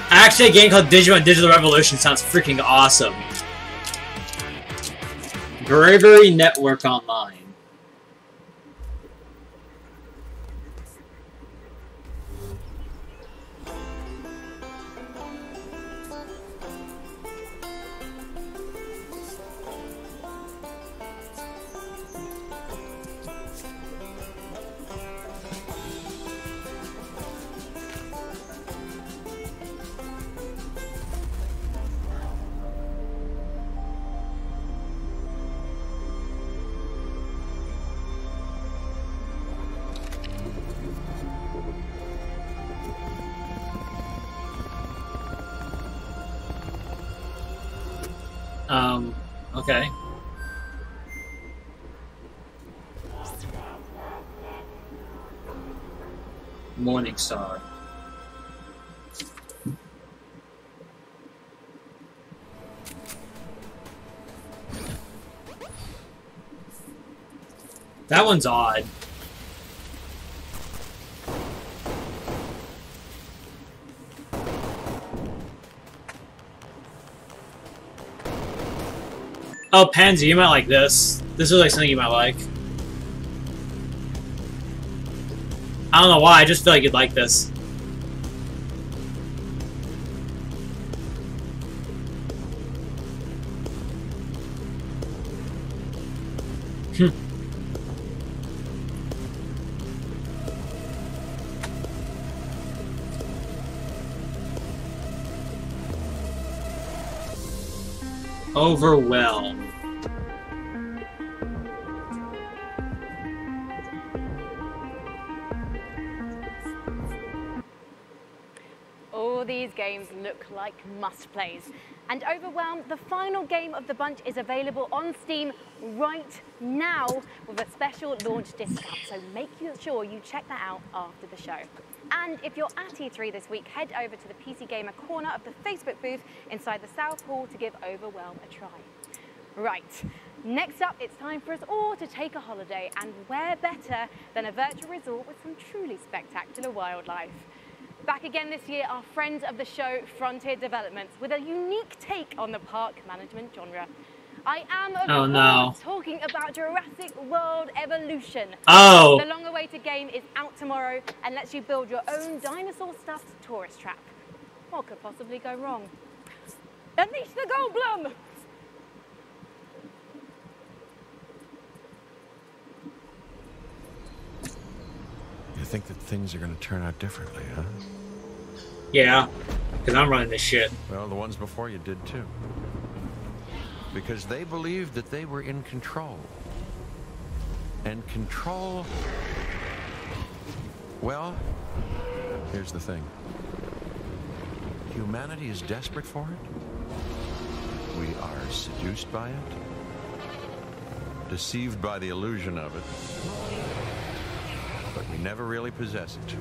Actually, a game called Digimon Digital Revolution sounds freaking awesome. Bravery Network Online. Okay. Morningstar. That one's odd. Oh, Pansy, you might like this. This is like something you might like. I don't know why, I just feel like you'd like this. Overwhelmed. All these games look like must-plays. And Overwhelmed, the final game of the bunch, is available on Steam right now with a special launch discount. So make sure you check that out after the show. And if you're at E3 this week, head over to the PC Gamer corner of the Facebook booth inside the South Hall to give Overwhelmed a try. Right, next up, it's time for us all to take a holiday, and where better than a virtual resort with some truly spectacular wildlife. Back again this year are friends of the show, Frontier Developments, with a unique take on the park management genre. I am, of Oh, no. course, talking about Jurassic World Evolution. Oh. The long-awaited game is out tomorrow and lets you build your own dinosaur-stuffed tourist trap. What could possibly go wrong? Unleash the Goldblum! You think that things are going to turn out differently, huh? Yeah, because I'm running this shit. Well, the ones before you did too. Because they believed that they were in control. And control... Well, here's the thing. Humanity is desperate for it. We are seduced by it. Deceived by the illusion of it. But we never really possess it.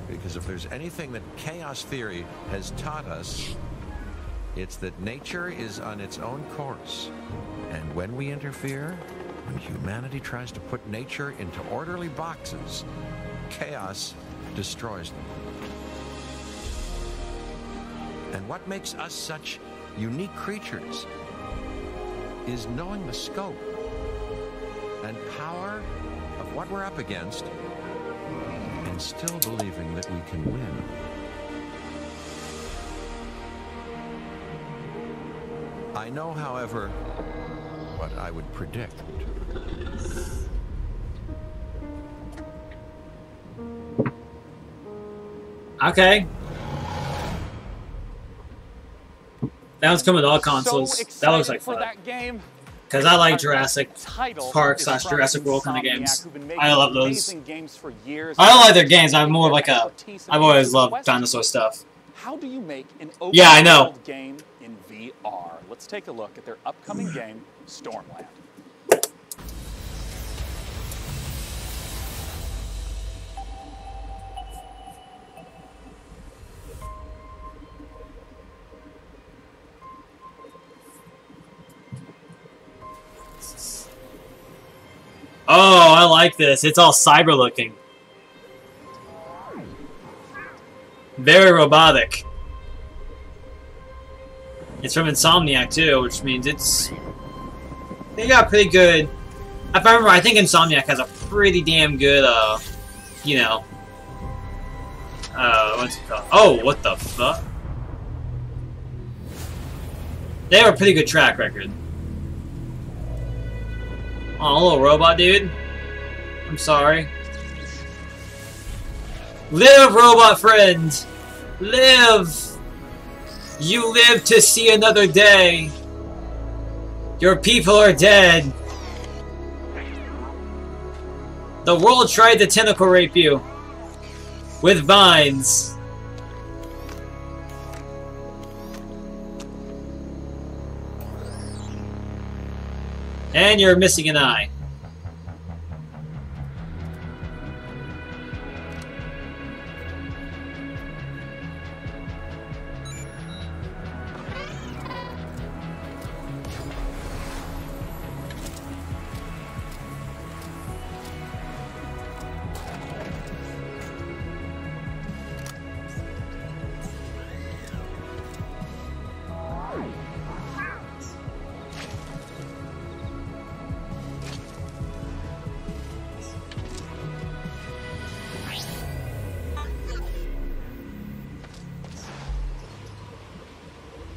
Because if there's anything that chaos theory has taught us, it's that nature is on its own course. And when we interfere, when humanity tries to put nature into orderly boxes, chaos destroys them. And what makes us such unique creatures is knowing the scope and power of what we're up against and still believing that we can win. I know, however, what I would predict. Okay. That one's coming to all consoles. That looks like fun. Because I like Jurassic Park / Jurassic World kind of games. I love those. I don't like their games. I'm more like a... I've always loved dinosaur stuff. How do you make an Yeah, I know. open-world game in VR? Let's take a look at their upcoming game, Stormland. Oh, I like this. It's all cyber looking. Very robotic. It's from Insomniac too, which means it's... They got pretty good... If I remember, I think Insomniac has a pretty damn good, you know... what's it called? Oh, what the fuck? They have a pretty good track record. Oh, a little robot dude. I'm sorry. Live, robot friend! Live! You live to see another day. Your people are dead. The world tried to tentacle rape you. With vines. And you're missing an eye.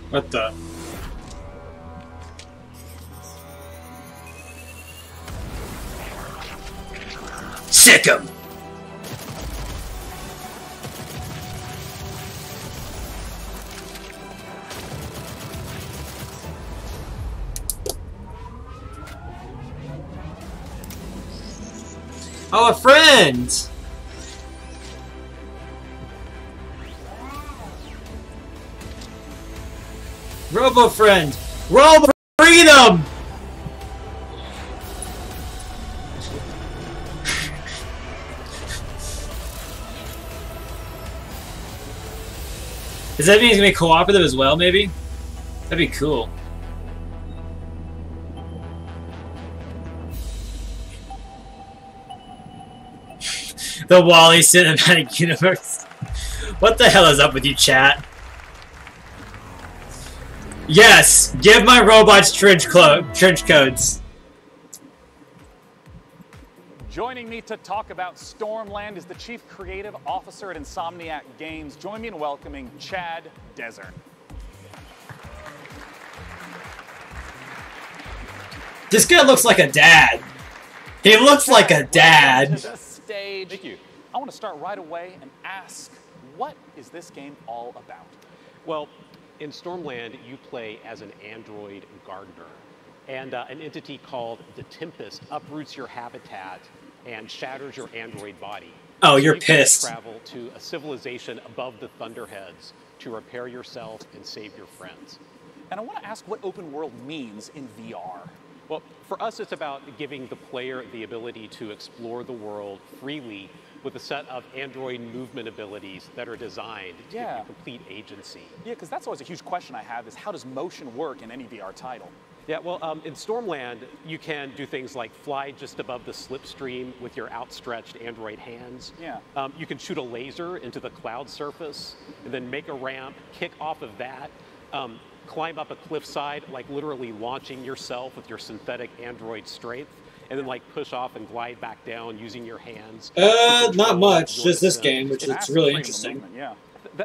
What the? Sick 'em! Oh, a friend! Robo friend! Robo freedom! Does that mean he's gonna be cooperative as well, maybe? That'd be cool. The Wall-E Cinematic Universe. What the hell is up with you, chat? Yes! Give my robots trench coats. Joining me to talk about Stormland is the Chief Creative Officer at Insomniac Games. Join me in welcoming Chad Desern. This guy looks like a dad. He looks like a dad. To the stage. Thank you. I want to start right away and ask, what is this game all about? Well, in Stormland, you play as an android gardener, and an entity called the Tempest uproots your habitat and shatters your android body. Oh, so you're you pissed. Can travel to a civilization above the Thunderheads to repair yourself and save your friends. And I want to ask what open world means in VR. Well, for us, it's about giving the player the ability to explore the world freely with a set of android movement abilities that are designed to give you complete agency. Yeah, because that's always a huge question I have is how does motion work in any VR title? Yeah, well, in Stormland, you can do things like fly just above the slipstream with your outstretched android hands. Yeah. You can shoot a laser into the cloud surface and then make a ramp, kick off of that, climb up a cliffside, like literally launching yourself with your synthetic android strength, and then like push off and glide back down using your hands. Not much, just this game, which is really interesting. Yeah.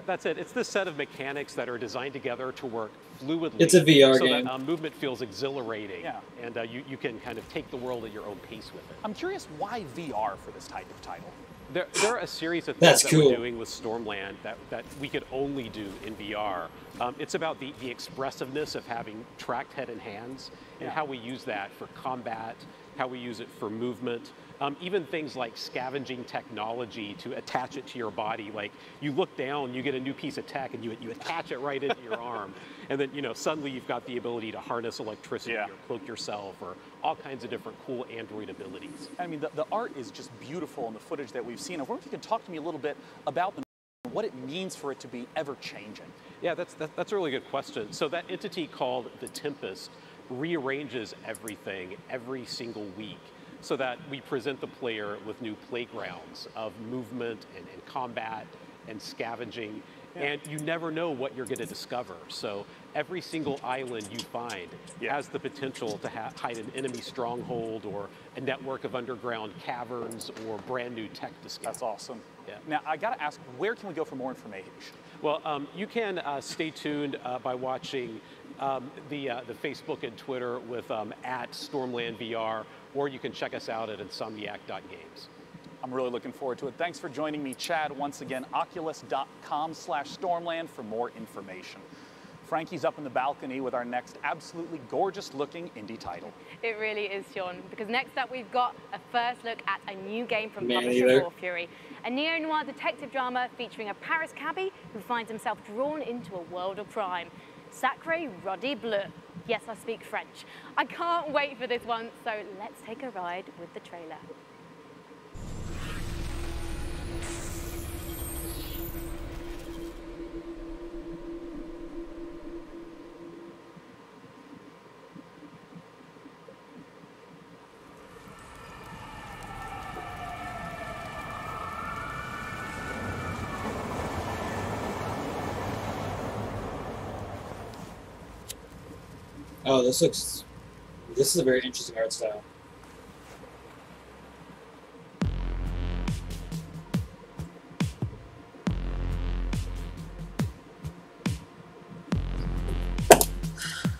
That's it. It's this set of mechanics that are designed together to work fluidly. It's a VR so game. That movement feels exhilarating, Yeah. and you can kind of take the world at your own pace with it. I'm curious why VR for this type of title? There are a series of That's things that cool. we're doing with Stormland that we could only do in VR. It's about the expressiveness of having tracked head and hands and how we use that for combat, how we use it for movement, even things like scavenging technology to attach it to your body. Like you look down, you get a new piece of tech, and you attach it right into your arm, and then suddenly you've got the ability to harness electricity or cloak yourself or all kinds of different cool android abilities. I mean, the art is just beautiful in the footage that we've seen. I wonder if you can talk to me a little bit about what it means for it to be ever-changing. Yeah, that's a really good question. So that entity called the Tempest rearranges everything every single week so that we present the player with new playgrounds of movement and combat and scavenging. And you never know what you're going to discover. So every single island you find has the potential to hide an enemy stronghold or a network of underground caverns or brand new tech discovery. That's awesome. Yeah. Now, I got to ask, where can we go for more information? Well, you can stay tuned by watching the Facebook and Twitter with at Stormland VR, or you can check us out at insomniac.games. I'm really looking forward to it. Thanks for joining me, Chad. Once again, oculus.com/Stormland for more information. Frankie's up in the balcony with our next absolutely gorgeous-looking indie title. It really is, Sean, because next up we've got a first look at a new game from Man publisher Eater. Raw Fury, a neo-noir detective drama featuring a Paris cabbie who finds himself drawn into a world of crime. Sacré Rudi Bleu. Yes, I speak French. I can't wait for this one, so let's take a ride with the trailer. Oh, this is a very interesting art style.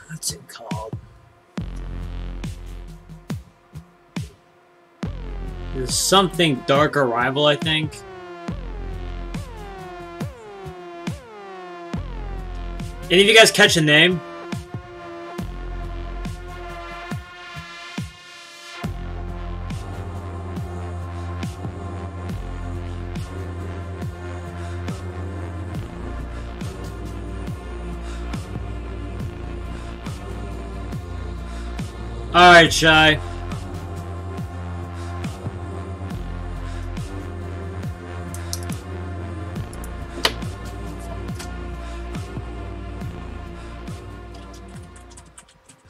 What's it called? There's something Dark Arrival, I think. Any of you guys catch a name? Alright, Shy.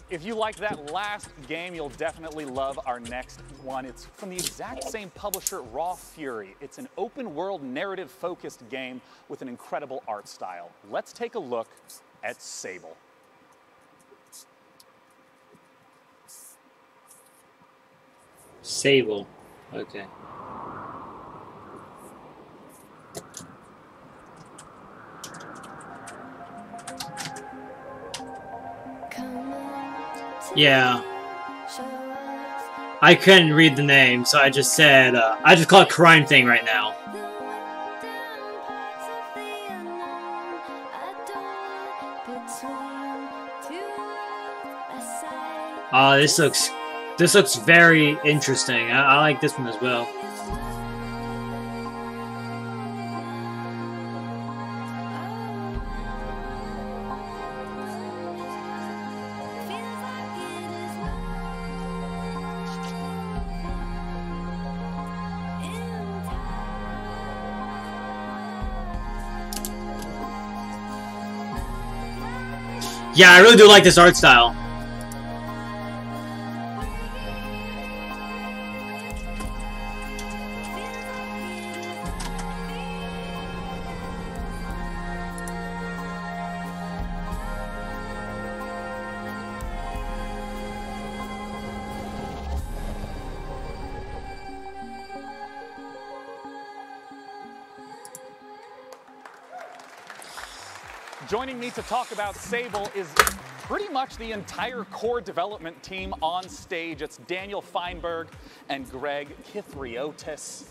If you like that last game, you'll definitely love our next one. It's from the exact same publisher, Raw Fury. It's an open-world, narrative-focused game with an incredible art style. Let's take a look at Sable. Sable. Okay. Yeah. I couldn't read the name, so I just said, I just call it Crime Thing right now. This looks very interesting. I like this one as well. Yeah, I really do like this art style. Joining me to talk about Sable is pretty much the entire core development team on stage. It's Daniel Feinberg and Greg Kithriotis.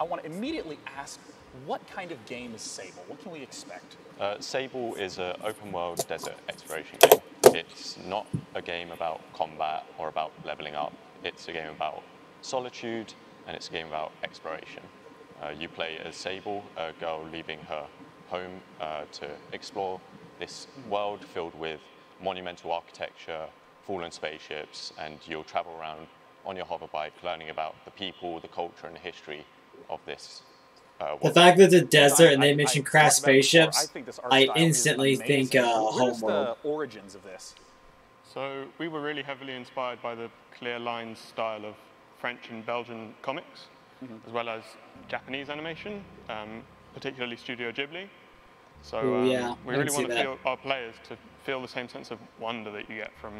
I want to immediately ask, what kind of game is Sable? What can we expect? Sable is an open world desert exploration game. It's not a game about combat or about leveling up. It's a game about solitude, and it's a game about exploration. You play as Sable, a girl leaving her home to explore this world filled with monumental architecture, fallen spaceships, and you'll travel around on your hoverbike learning about the people, the culture, and the history of this world. The fact that it's a desert and they mention crashed spaceships, I instantly think Homeworld. What is the origins of this? So we were really heavily inspired by the clear lines style of French and Belgian comics, as well as Japanese animation, particularly Studio Ghibli. So we really want to feel our players to feel the same sense of wonder that you get from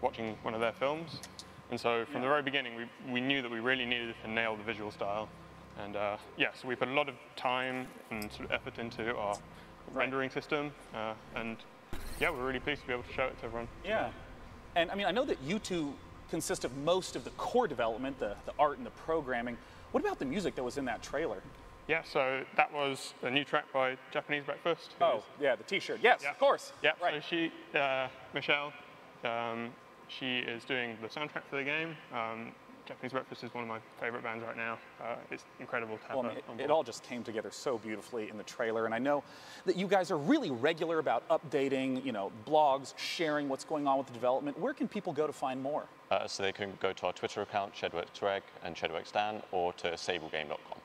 watching one of their films. And so from the very beginning, we knew that we really needed to nail the visual style. And so we put a lot of time and sort of effort into our rendering system. And yeah, we're really pleased to be able to show it to everyone. Yeah. And I mean, I know that you two consist of most of the core development, the art and the programming. What about the music that was in that trailer? Yeah, so that was a new track by Japanese Breakfast. Oh, yeah, the T-shirt. Yes, of course. Yeah, right. So she, Michelle, she is doing the soundtrack for the game. Japanese Breakfast is one of my favorite bands right now. It's incredible to have her on board. It all just came together so beautifully in the trailer, and I know that you guys are really regular about updating, blogs, sharing what's going on with the development. Where can people go to find more? So they can go to our Twitter account, ShedWorksReg and ShedWorksDan, or to sablegame.com.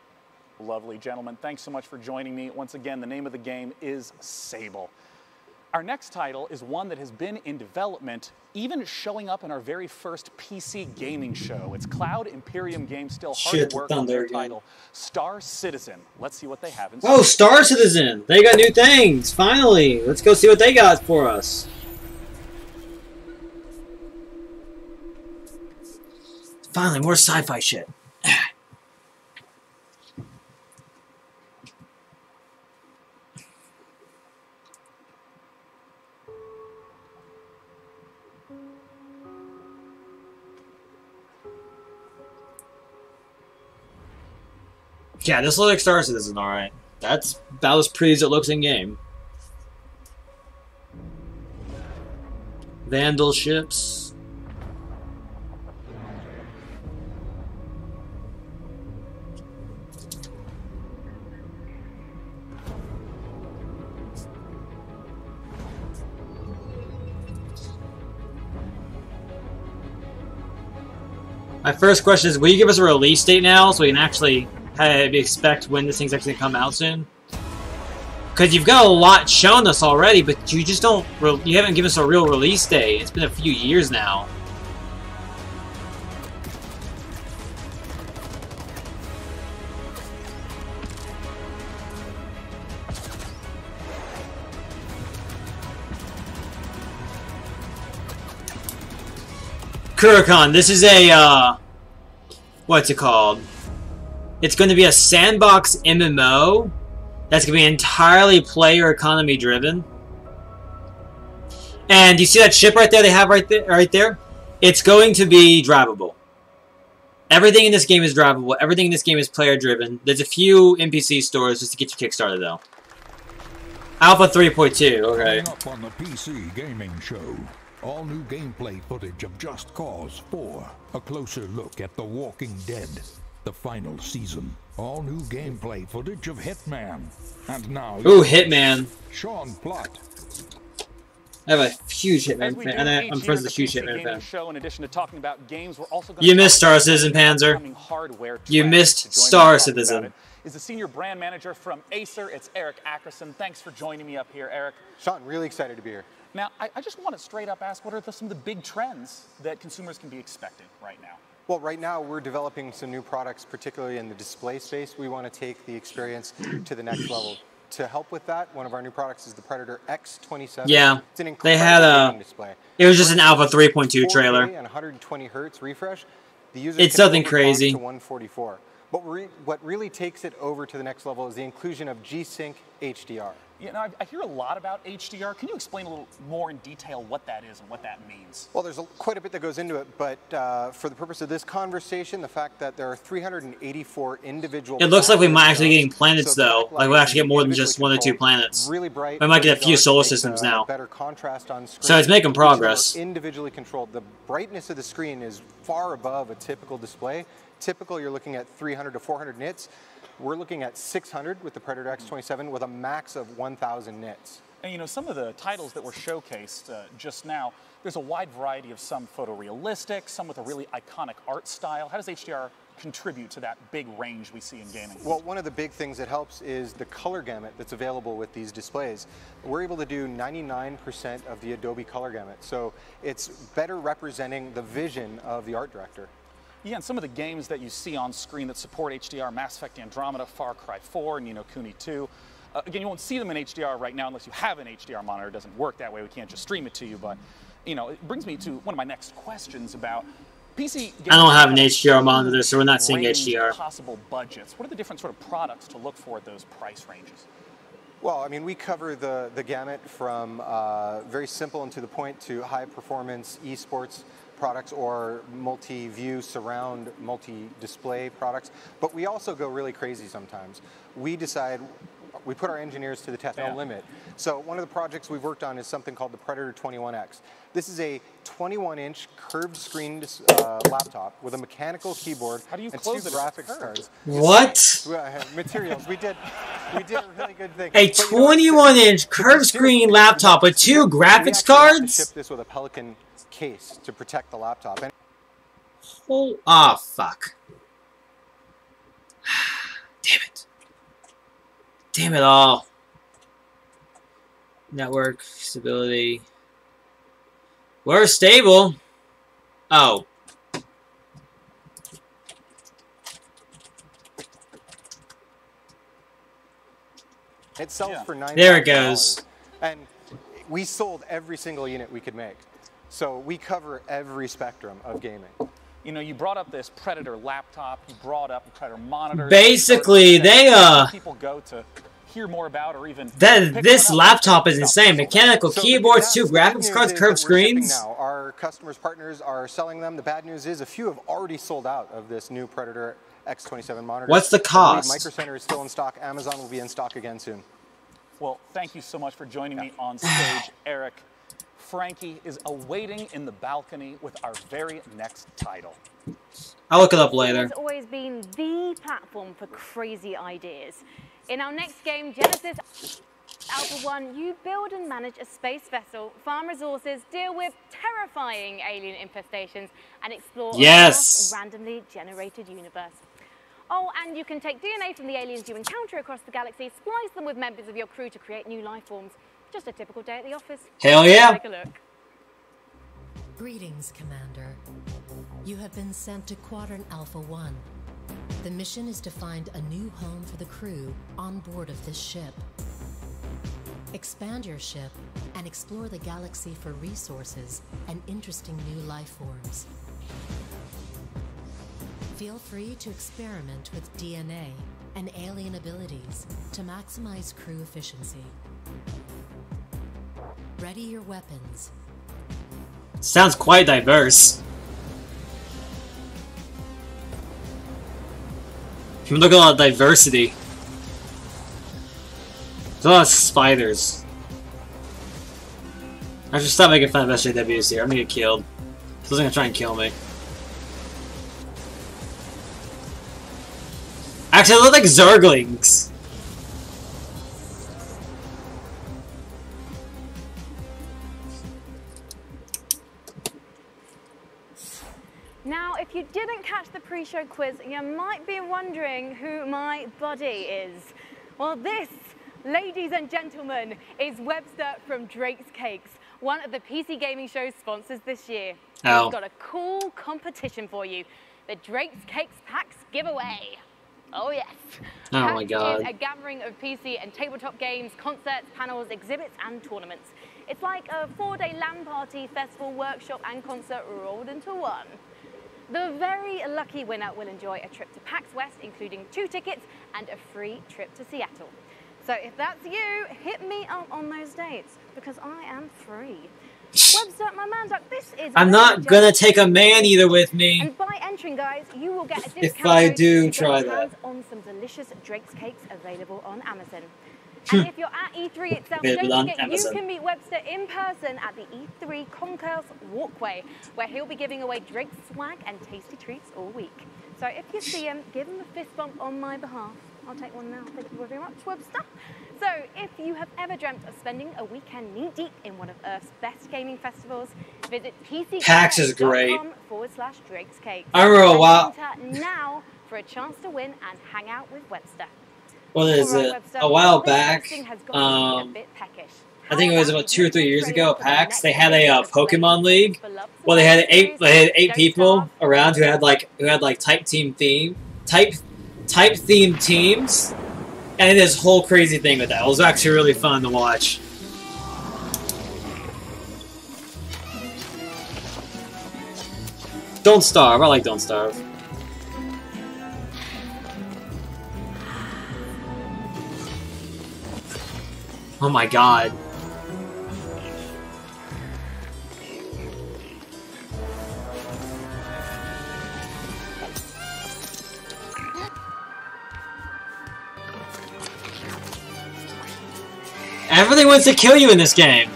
Lovely, gentlemen. Thanks so much for joining me. Once again, the name of the game is Sable. Our next title is one that has been in development, even showing up in our very first PC gaming show. It's Cloud Imperium Games still hard at work on their title, Star Citizen. Let's see what they have in store. Oh, Star Citizen! They got new things! Finally! Let's go see what they got for us. Finally, more sci-fi shit. Yeah, this looks like Star Citizen, alright. That's about as pretty as it looks in game. Vandal ships. My first question is, will you give us a release date now so we can actually expect when this thing's actually going to come out soon? Because you've got a lot shown us already, but you just don't. You haven't given us a real release date. It's been a few years now. Kurokon, this is a what's it called? It's going to be a sandbox MMO that's going to be entirely player economy driven. And you see that ship right there they have right there? It's going to be drivable. Everything in this game is drivable. Everything in this game is player driven. There's a few NPC stores just to get you kickstarted though. Alpha 3.2, okay. Coming up on the PC Gaming Show, all new gameplay footage of Just Cause 4. A closer look at The Walking Dead, the final season. All new gameplay footage of Hitman. And now... Ooh, Hitman. Sean Plott. I have a huge Hitman fan, and I'm friends with a huge Hitman fan. Show, in addition to talking about games, we're also going you missed Star Citizen, Panzer. You missed Star Citizen. Is the senior brand manager from Acer. It's Eric Ackerson. Thanks for joining me up here, Eric. Sean, really excited to be here. Now, I just want to straight up ask, what are some of the big trends that consumers can be expecting right now? Well, right now we're developing some new products, particularly in the display space. We want to take the experience to the next level. To help with that, one of our new products is the Predator X27. Yeah, it's an they had a. Display. It was just an Alpha 3.2 trailer. And 120 hertz refresh. The user it's nothing crazy. To 144. But what really takes it over to the next level is the inclusion of G-Sync HDR. You know, I hear a lot about HDR. Can you explain a little more in detail what that is and what that means? Well, there's quite a bit that goes into it, but for the purpose of this conversation, the fact that there are 384 individual... It looks like we might actually be getting planets, though. Like, we'll actually get more than just 1 or 2 planets. Really bright. We might get a few solar systems now. Better contrast on screen. So it's making progress. Individually controlled. The brightness of the screen is far above a typical display. Typical, you're looking at 300 to 400 nits. We're looking at 600 with the Predator X27 with a max of 1,000 nits. And you know, some of the titles that were showcased just now, there's a wide variety of some photorealistic, some with a really iconic art style. How does HDR contribute to that big range we see in gaming? Well, one of the big things that helps is the color gamut that's available with these displays. We're able to do 99% of the Adobe color gamut, so it's better representing the vision of the art director. Yeah, and some of the games that you see on screen that support HDR, Mass Effect Andromeda, Far Cry 4, Ni no Kuni 2. Again, you won't see them in HDR right now unless you have an HDR monitor. It doesn't work that way. We can't just stream it to you. But, you know, it brings me to one of my next questions about PC. I don't have an HDR monitor, so we're not seeing HDR. Possible budgets. What are the different sort of products to look for at those price ranges? Well, I mean, we cover the gamut from very simple and to the point to high performance esports products or multi-view, surround, multi-display products. But we also go really crazy sometimes. We decide, we put our engineers to the test, no limit. So one of the projects we've worked on is something called the Predator 21X. This is a 21-inch curved screen laptop with a mechanical keyboard and 2 graphics cards. What? Materials. We did a really good thing. A 21-inch curved screen laptop with 2 graphics cards? Ship this with a Pelican case to protect the laptop. And oh, fuck. Damn it. Damn it all. Network stability. We're stable. Oh. It sells for $9,000. There it goes. And we sold every single unit we could make. So we cover every spectrum of gaming. You know, you brought up this Predator laptop, you brought up the Predator monitor. Basically, they people go to hear more about or even this laptop is insane. Mechanical keyboards, 2 graphics cards, curved screens. Now, our customers, partners are selling them. The bad news is a few have already sold out of this new Predator X27 monitor. What's the cost? Micro Center is still in stock. Amazon will be in stock again soon. Well, thank you so much for joining me on stage, Eric. Frankie is awaiting in the balcony with our very next title. I'll look it up later. It's always been the platform for crazy ideas. In our next game, Genesis Alpha 1, you build and manage a space vessel, farm resources, deal with terrifying alien infestations, and explore a vast, randomly generated universe. Oh, and you can take DNA from the aliens you encounter across the galaxy, splice them with members of your crew to create new life forms. Just a typical day at the office. Hell yeah. Take a look. Greetings, Commander. You have been sent to Quadrant Alpha 1. The mission is to find a new home for the crew on board of this ship. Expand your ship and explore the galaxy for resources and interesting new life forms. Feel free to experiment with DNA and alien abilities to maximize crew efficiency. Ready your weapons. Sounds quite diverse. Look at all the diversity. There's a lot of spiders. I should stop making fun of SJWs here. I'm gonna get killed. Someone's gonna try and kill me. Actually, they look like Zerglings. Now, if you didn't catch the pre-show quiz, you might be wondering who my buddy is. Well, this, ladies and gentlemen, is Webster from Drake's Cakes, one of the PC Gaming Show's sponsors this year. Oh. We've got a cool competition for you, the Drake's Cakes Packs giveaway. Oh yes. Oh my God. Is a gathering of PC and tabletop games, concerts, panels, exhibits, and tournaments. It's like a 4-day LAN party, festival, workshop, and concert rolled into one. The very lucky winner will enjoy a trip to PAX West, including 2 tickets and a free trip to Seattle. So if that's you, hit me up on those dates, because I am free. Webster, my man duck, this is... I'm not gonna take a man eater with me. And by entering, guys, you will get a discount If I code do to try get your that. hands on some delicious Drake's Cakes available on Amazon. And if you're at E3 itself, Available don't on forget you Amazon. can meet Webster in person at the E3 Concourse Walkway, where he'll be giving away Drake's swag and tasty treats all week. So if you see him, give him a fist bump on my behalf. I'll take one now. Thank you very much, Webster. So if you have ever dreamt of spending a weekend knee-deep in one of Earth's best gaming festivals, visit PAX is great. PCGames.com/Drake's Cakes. I remember a while- Enter now for a chance to win and hang out with Webster. What is All right, it? Webster, A while this back, hosting has got me a bit peckish. I think it was about 2 or 3 years ago at PAX, they had a Pokemon League. Well, they had eight people around who had like type themed teams, and this whole crazy thing with that. It was actually really fun to watch. Don't Starve. I like Don't Starve. Oh my God. Everything wants to kill you in this game.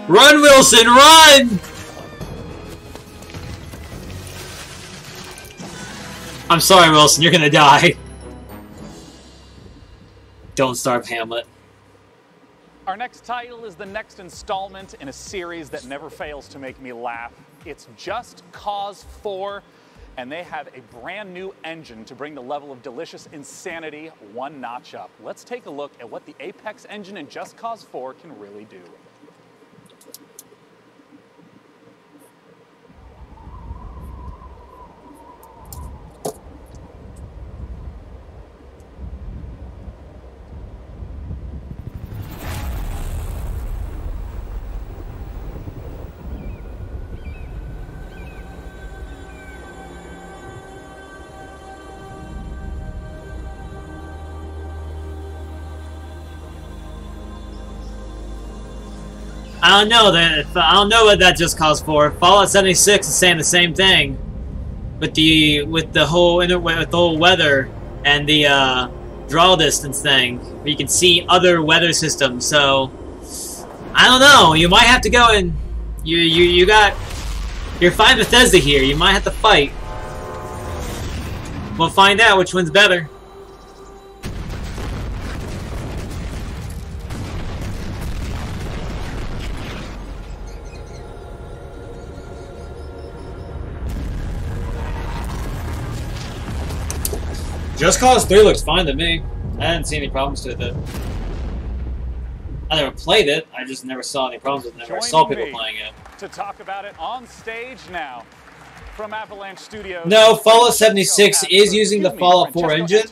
Run, Wilson, run! I'm sorry, Wilson, you're gonna die. Don't Starve, Hamlet. Our next title is the next installment in a series that never fails to make me laugh. It's Just Cause 4, and they have a brand new engine to bring the level of delicious insanity one notch up. Let's take a look at what the Apex engine in Just Cause 4 can really do. I don't know that. I don't know what that Just Cause 4. Fallout 76 is saying the same thing, with the whole weather and the draw distance thing. Where you can see other weather systems. So I don't know. You might have to go and you're fighting Bethesda here. You might have to fight. We'll find out which one's better. Just Cause 3 looks fine to me. I didn't see any problems with it. I never played it, I just never saw any problems with it. I never saw people playing it. To talk about it on stage now, From Avalanche Studios. No, Fallout 76 is using the Fallout 4 engine,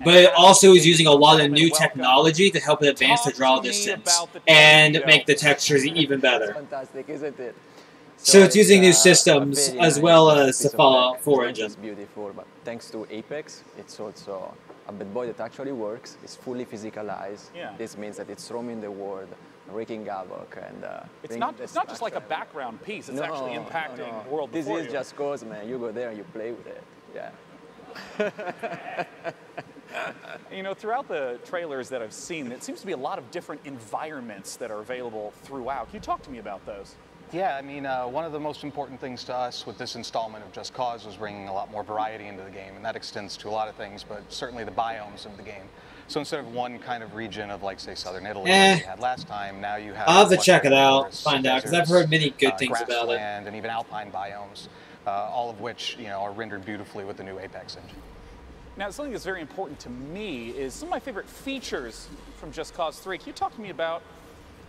but it also is using a lot of new technology to help it advance the draw distance and make the textures even better. Fantastic, isn't it? So it's using new systems as well as the Fallout 4 engine. It's beautiful, but thanks to Apex, it's also a bad boy that actually works. It's fully physicalized. Yeah. This means that it's roaming the world, wreaking havoc, and it's not just like a background piece. It's actually impacting the world before you. This is Just Cause, man. You go there and you play with it. Yeah. You know, throughout the trailers that I've seen, it seems to be a lot of different environments that are available throughout. Can you talk to me about those? Yeah, I mean, one of the most important things to us with this installment of Just Cause was bringing a lot more variety into the game, and that extends to a lot of things, but certainly the biomes of the game. So instead of one kind of region of, like, say, southern Italy that we had last time, now you have... I'll have to check it out, find out, because I've heard many good things about it. And even alpine biomes, all of which, you know, are rendered beautifully with the new Apex engine. Now, something that's very important to me is some of my favorite features from Just Cause 3. Can you talk to me about,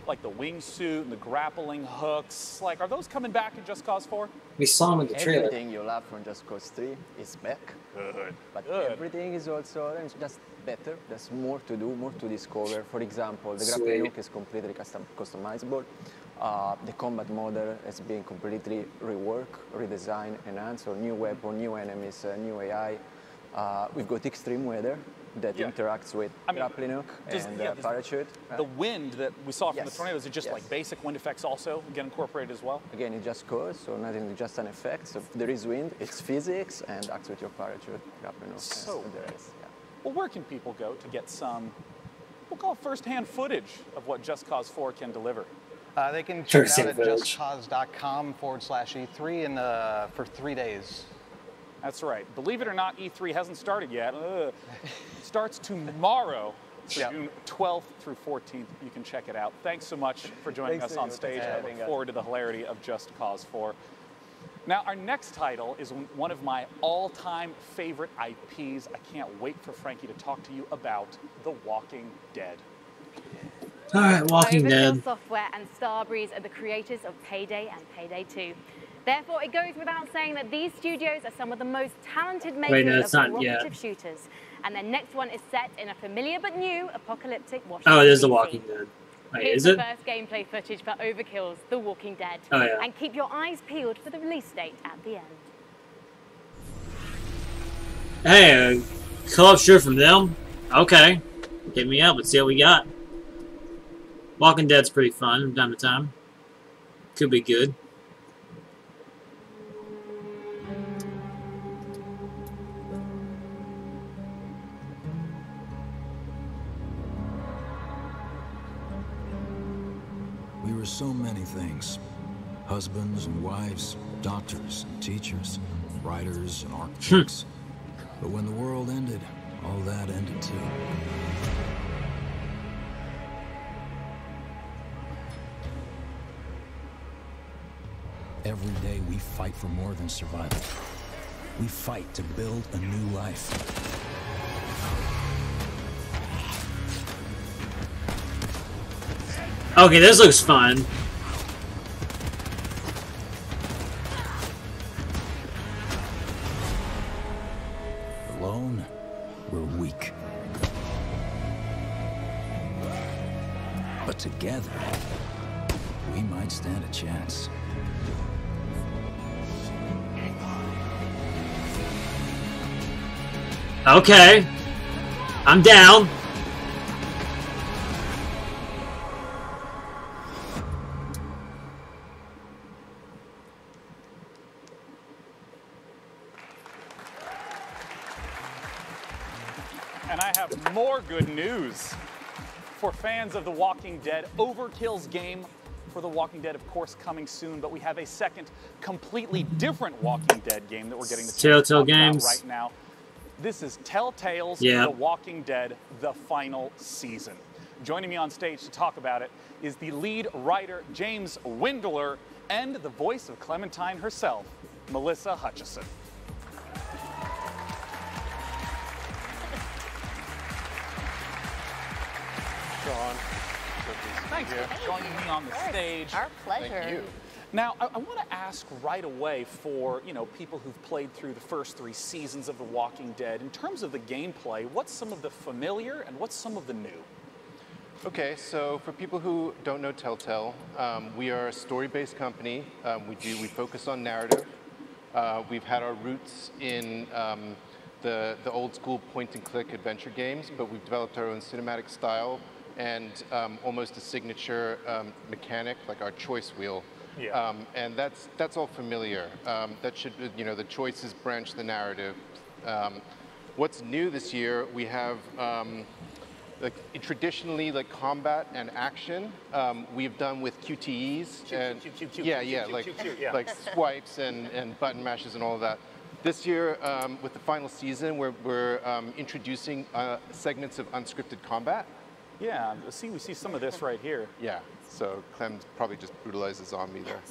like, the wingsuit and the grappling hooks? Like, are those coming back in Just Cause 4? We saw them in the trailer. Everything you love from Just Cause 3 is back. Good. But everything is also just better. There's more to do, more to discover. For example, the grappling hook is completely customizable. The combat model has been completely reworked, redesigned, enhanced. So new weapon, new enemies, new AI. We've got extreme weather that interacts with grappling hook and parachute. The wind that we saw from the tornadoes, is it just like basic wind effects also get incorporated as well? Again, it just goes, so nothing, just an effect. So if there is wind, it's physics and acts with your parachute, grappling hook, so and the rest. Well, where can people go to get some, we'll call it first-hand footage of what Just Cause 4 can deliver? They can check it out at justcause.com/E3 and for 3 days. That's right. Believe it or not, E3 hasn't started yet. It starts tomorrow, so June 12th through 14th. You can check it out. Thanks so much for joining us on stage. I look forward to the hilarity of Just Cause 4. Now, our next title is one of my all-time favorite IPs. I can't wait for Frankie to talk to you about The Walking Dead. All right, Walking Overkill Dead. Software and Starbreeze are the creators of Payday and Payday 2. Therefore, it goes without saying that these studios are some of the most talented makers of cooperative shooters. And their next one is set in a familiar but new apocalyptic Washington. Oh, it is The Walking Dead. Wait, Here's is the it? first gameplay footage for Overkill's The Walking Dead. Oh, yeah. And keep your eyes peeled for the release date at the end. Hey, co-op shooter from them? Okay. Hit me up. Let's see what we got. Walking Dead's pretty fun from time to time. Could be good. We were so many things. Husbands and wives, doctors and teachers, writers and architects. But when the world ended, all that ended too. Every day we fight for more than survival. We fight to build a new life. Okay, this looks fun. Alone, we're weak. But together, we might stand a chance. Okay. I'm down. And I have more good news for fans of The Walking Dead. Overkill's game for The Walking Dead, of course, coming soon, but we have a second, completely different Walking Dead game that we're getting to Telltale talk about Games. right now. This is Telltale's Yeah. The Walking Dead, the final season. Joining me on stage to talk about it is the lead writer, James Windler, and the voice of Clementine herself, Melissa Hutchison. Sean. Thanks for joining me on the stage. Our pleasure. Thank you. Now, I want to ask right away for, people who've played through the first 3 seasons of The Walking Dead, in terms of the gameplay, what's some of the familiar and what's some of the new? Okay, so for people who don't know Telltale, we are a story-based company. We focus on narrative. We've had our roots in the old school point-and-click adventure games, but we've developed our own cinematic style and almost a signature mechanic, like our choice wheel. Yeah. And that's all familiar. That should, the choices branch the narrative. What's new this year? We have traditionally combat and action. We've done with QTEs and like swipes and button mashes and all of that. This year, with the final season, we're introducing segments of unscripted combat. Yeah, we see some of this right here. Yeah, so Clem probably just brutalized a zombie there.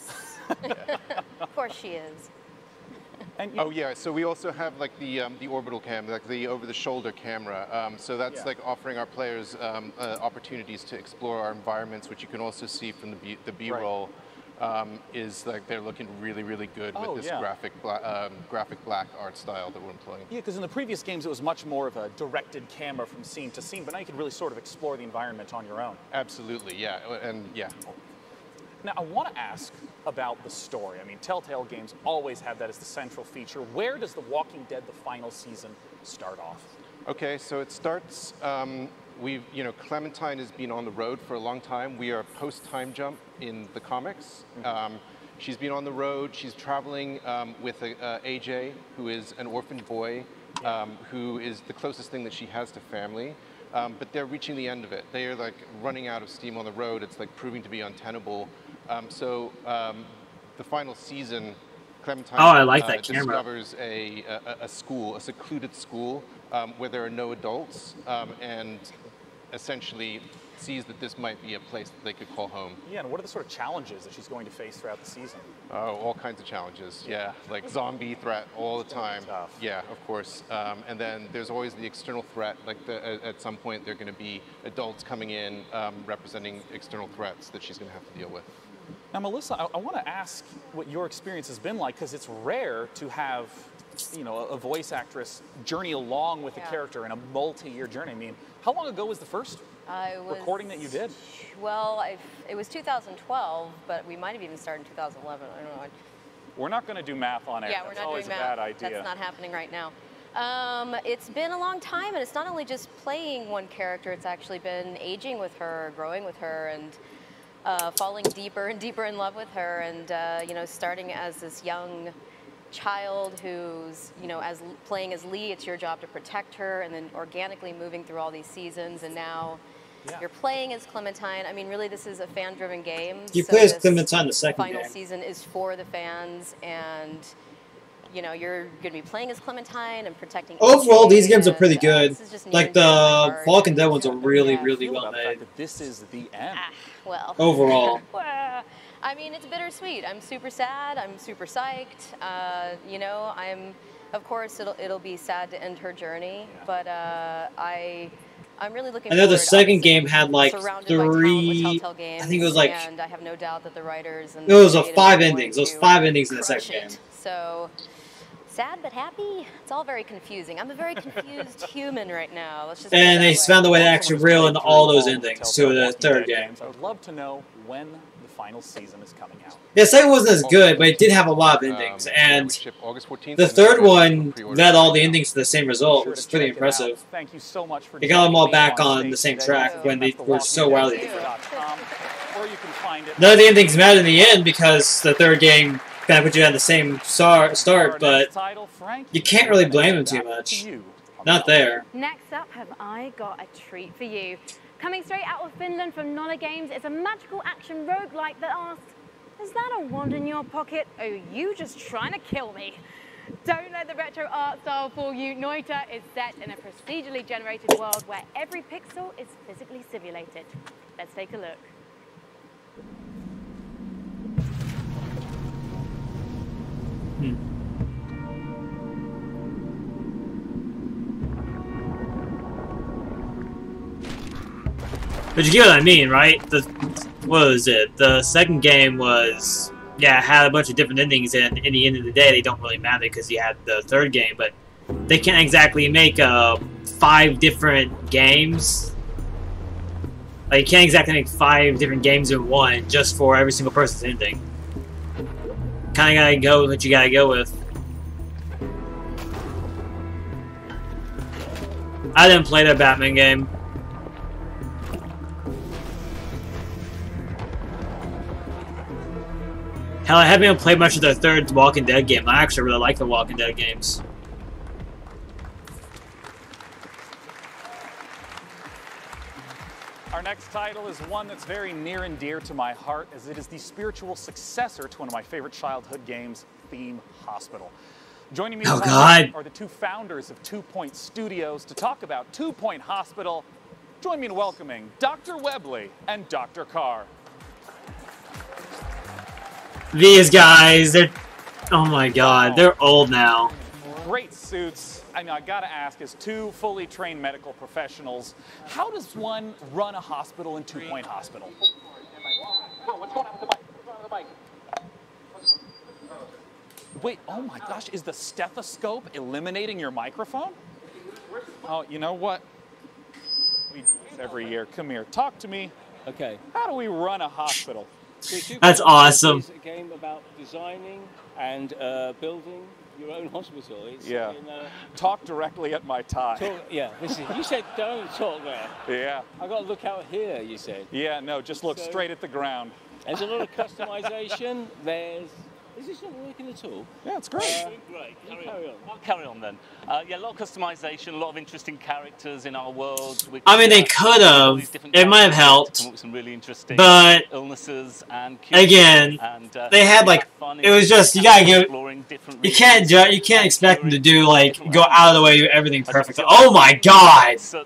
Of course she is. Oh yeah, so we also have the orbital cam, like the over-the-shoulder camera. So that's offering our players opportunities to explore our environments, which you can also see from the B-roll. Is they're looking really, really good with this graphic black art style that we're employing. Yeah, because in the previous games it was much more of a directed camera from scene to scene, but now you can really sort of explore the environment on your own. Absolutely, yeah, and yeah. Now I want to ask about the story. I mean, Telltale games always have that as the central feature. Where does The Walking Dead, the final season, start off? Okay, so it starts. Clementine has been on the road for a long time. We are post-time jump in the comics. She's been on the road. She's traveling with AJ, who is an orphan boy, who is the closest thing that she has to family. But they're reaching the end of it. They are running out of steam on the road. It's proving to be untenable. So the final season, Clementine I like that discovers a school, a secluded school, where there are no adults, and essentially sees that this might be a place that they could call home. Yeah, and what are the sort of challenges that she's going to face throughout the season? Oh, all kinds of challenges, yeah. Like zombie threat all the time. Yeah, of course. And then there's always the external threat, at some point there are going to be adults coming in representing external threats that she's going to have to deal with. Now, Melissa, I want to ask what your experience has been like, because it's rare to have a voice actress journey along with a character in a multi-year journey. I mean, how long ago was the first recording that you did? Well, it was 2012, but we might have even started in 2011. I don't know. We're not going to do math on air. Yeah, we're That's not always doing a math. bad idea. That's not happening right now. It's been a long time, and it's not only just playing one character. It's actually been aging with her, growing with her, and falling deeper and deeper in love with her, and starting as this young child who's, playing as Lee, it's your job to protect her, and then organically moving through all these seasons, and now you're playing as Clementine. I mean, really, this is a fan-driven game. You play as Clementine the second final game. Season is for the fans, and you're going to be playing as Clementine and protecting. Overall, these games are pretty good. Like the Walking Dead ones are really, really well made. This is the end. Well. Overall. I mean, it's bittersweet. I'm super sad. I'm super psyched. Of course, it'll be sad to end her journey, but I'm really looking forward. I know the second game had surrounded 3. by games, I think it was and I have no doubt that the writers and it was 5 endings. It was 5 endings in the second game. So sad but happy. It's all very confusing. I'm a very confused human right now. Let's just And they found a way to actually reel into all those endings to the third game. I would love to know when the final season is coming out. Yeah, the second wasn't as good, but it did have a lot of endings, and the third one led all the endings to the same result, which is pretty impressive. Thank you so much for They got them all back on the same track when they were so wildly different. None of the endings mattered in the end because the third game kind of put you at the same start, but you can't really blame them too much. Not there. Next up, have I got a treat for you. Coming straight out of Finland from Nolla Games, it's a magical action roguelike that asks, is that a wand in your pocket? Or are you just trying to kill me? Don't let the retro art style fool you. Noita is set in a procedurally generated world where every pixel is physically simulated. Let's take a look. But you get what I mean, right? What was it? The second game was yeah, had a bunch of different endings, and in the end of the day, they don't really matter because you had the third game. But they can't exactly make 5 different games. Like, you can't exactly make 5 different games in one just for every single person's ending. Kind of gotta go with what you gotta go with. I didn't play that Batman game. Hell, I haven't even played much of the third Walking Dead game. I actually really like the Walking Dead games. Our next title is one that's very near and dear to my heart, as it is the spiritual successor to one of my favorite childhood games, Theme Hospital. Joining me tonight are the 2 founders of 2 Point Studios to talk about 2 Point Hospital. Join me in welcoming Dr. Webley and Dr. Carr. These guys, they're... Oh my god, they're old now. Great suits. I mean, I gotta ask, as 2 fully trained medical professionals, how does one run a hospital in 2 Point Hospital? What's going on with the mic? Wait, oh my gosh, is the stethoscope eliminating your microphone? Oh, you know what? We do this every year. Come here, talk to me. Okay. How do we run a hospital? That's awesome. It's a game about designing and building your own hospital. It's, yeah. Talk directly at my tie. Yeah. You said don't talk there. Yeah. I got to look out here, you said. Yeah, no, just look straight at the ground. There's a lot of customization. Is this not working at all? Yeah, it's great. Great. Carry on. I'll carry on then. Yeah, a lot of customization, a lot of interesting characters in our world. Which, I mean, they could have. It might have helped. Come up with some really interesting but illnesses and again, and, they had like it was just you gotta give. You can't expect them to do like go out of the way, do everything perfect. Oh my god! So,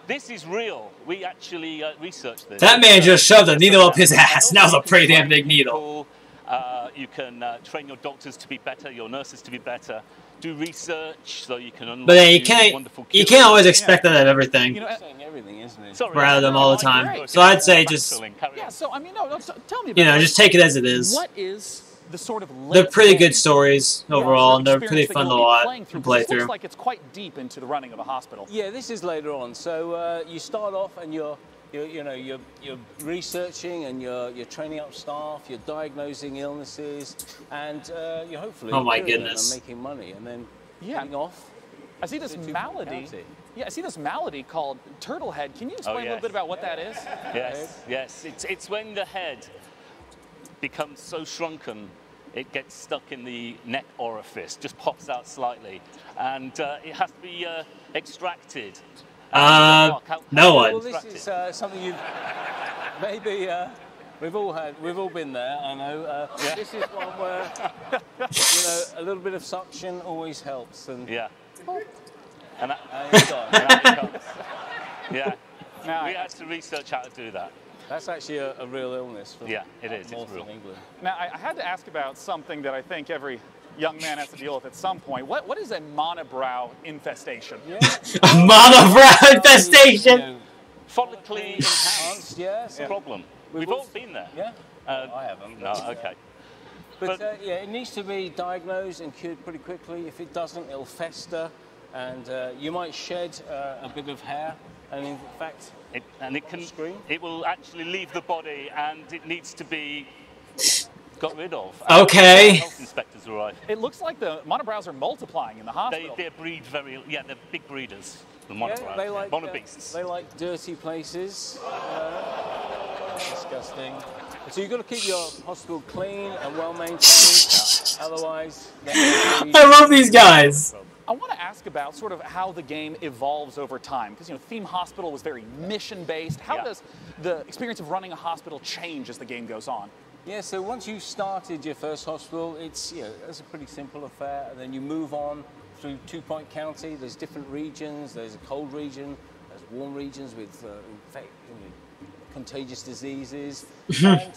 this is real. We actually researched this. That man just shoved a needle up his ass. That was a pretty damn big needle. You can train your doctors to be better, your nurses to be better. Do research so you can unlock. But then you can't always expect that of everything. You know, saying everything, isn't it? Out of them all the time. So I'd say just yeah. So I mean, no, tell me. About just take it as it is. What is the sort of they're pretty good stories overall, and they're pretty fun to play through. Looks like it's quite deep into the running of a hospital. Yeah, this is later on. So you start off and you're researching and you're training up staff, you're diagnosing illnesses, and you're hopefully making money, and then getting off. I see this malady. Yeah, I see this malady called turtle head. Can you explain a little bit about what that is? Yes. It's when the head becomes so shrunken it gets stuck in the neck orifice, just pops out slightly, and it has to be extracted. No one. Well, this is something you've maybe we've all been there. I know. This is one where a little bit of suction always helps. And and that comes. Yeah. Now, we had to research how to do that. That's actually a real illness. It is. It's real. England. Now, I had to ask about something that I think every young man has to deal with at some point. What is a monobrow infestation? A monobrow infestation? Follically enhanced problem. We've all been there. Yeah. I haven't. No, okay. But it needs to be diagnosed and cured pretty quickly. If it doesn't, it'll fester, and you might shed a bit of hair, and in fact, it will actually leave the body, and it needs to be got rid of. Okay. Health inspectors arrive. It looks like the monobrows are multling in the hospital. They breed they're big breeders. The monobrows. They like monobeasts. They like dirty places. Disgusting. So you've got to keep your hospital clean and well maintained. Otherwise, I love these guys. I want to ask about sort of how the game evolves over time, because Theme Hospital was very mission-based. How does the experience of running a hospital change as the game goes on? Yeah, so once you've started your first hospital, it's a pretty simple affair, and then you move on through 2 Point County. There's different regions. There's a cold region. There's warm regions with contagious diseases, and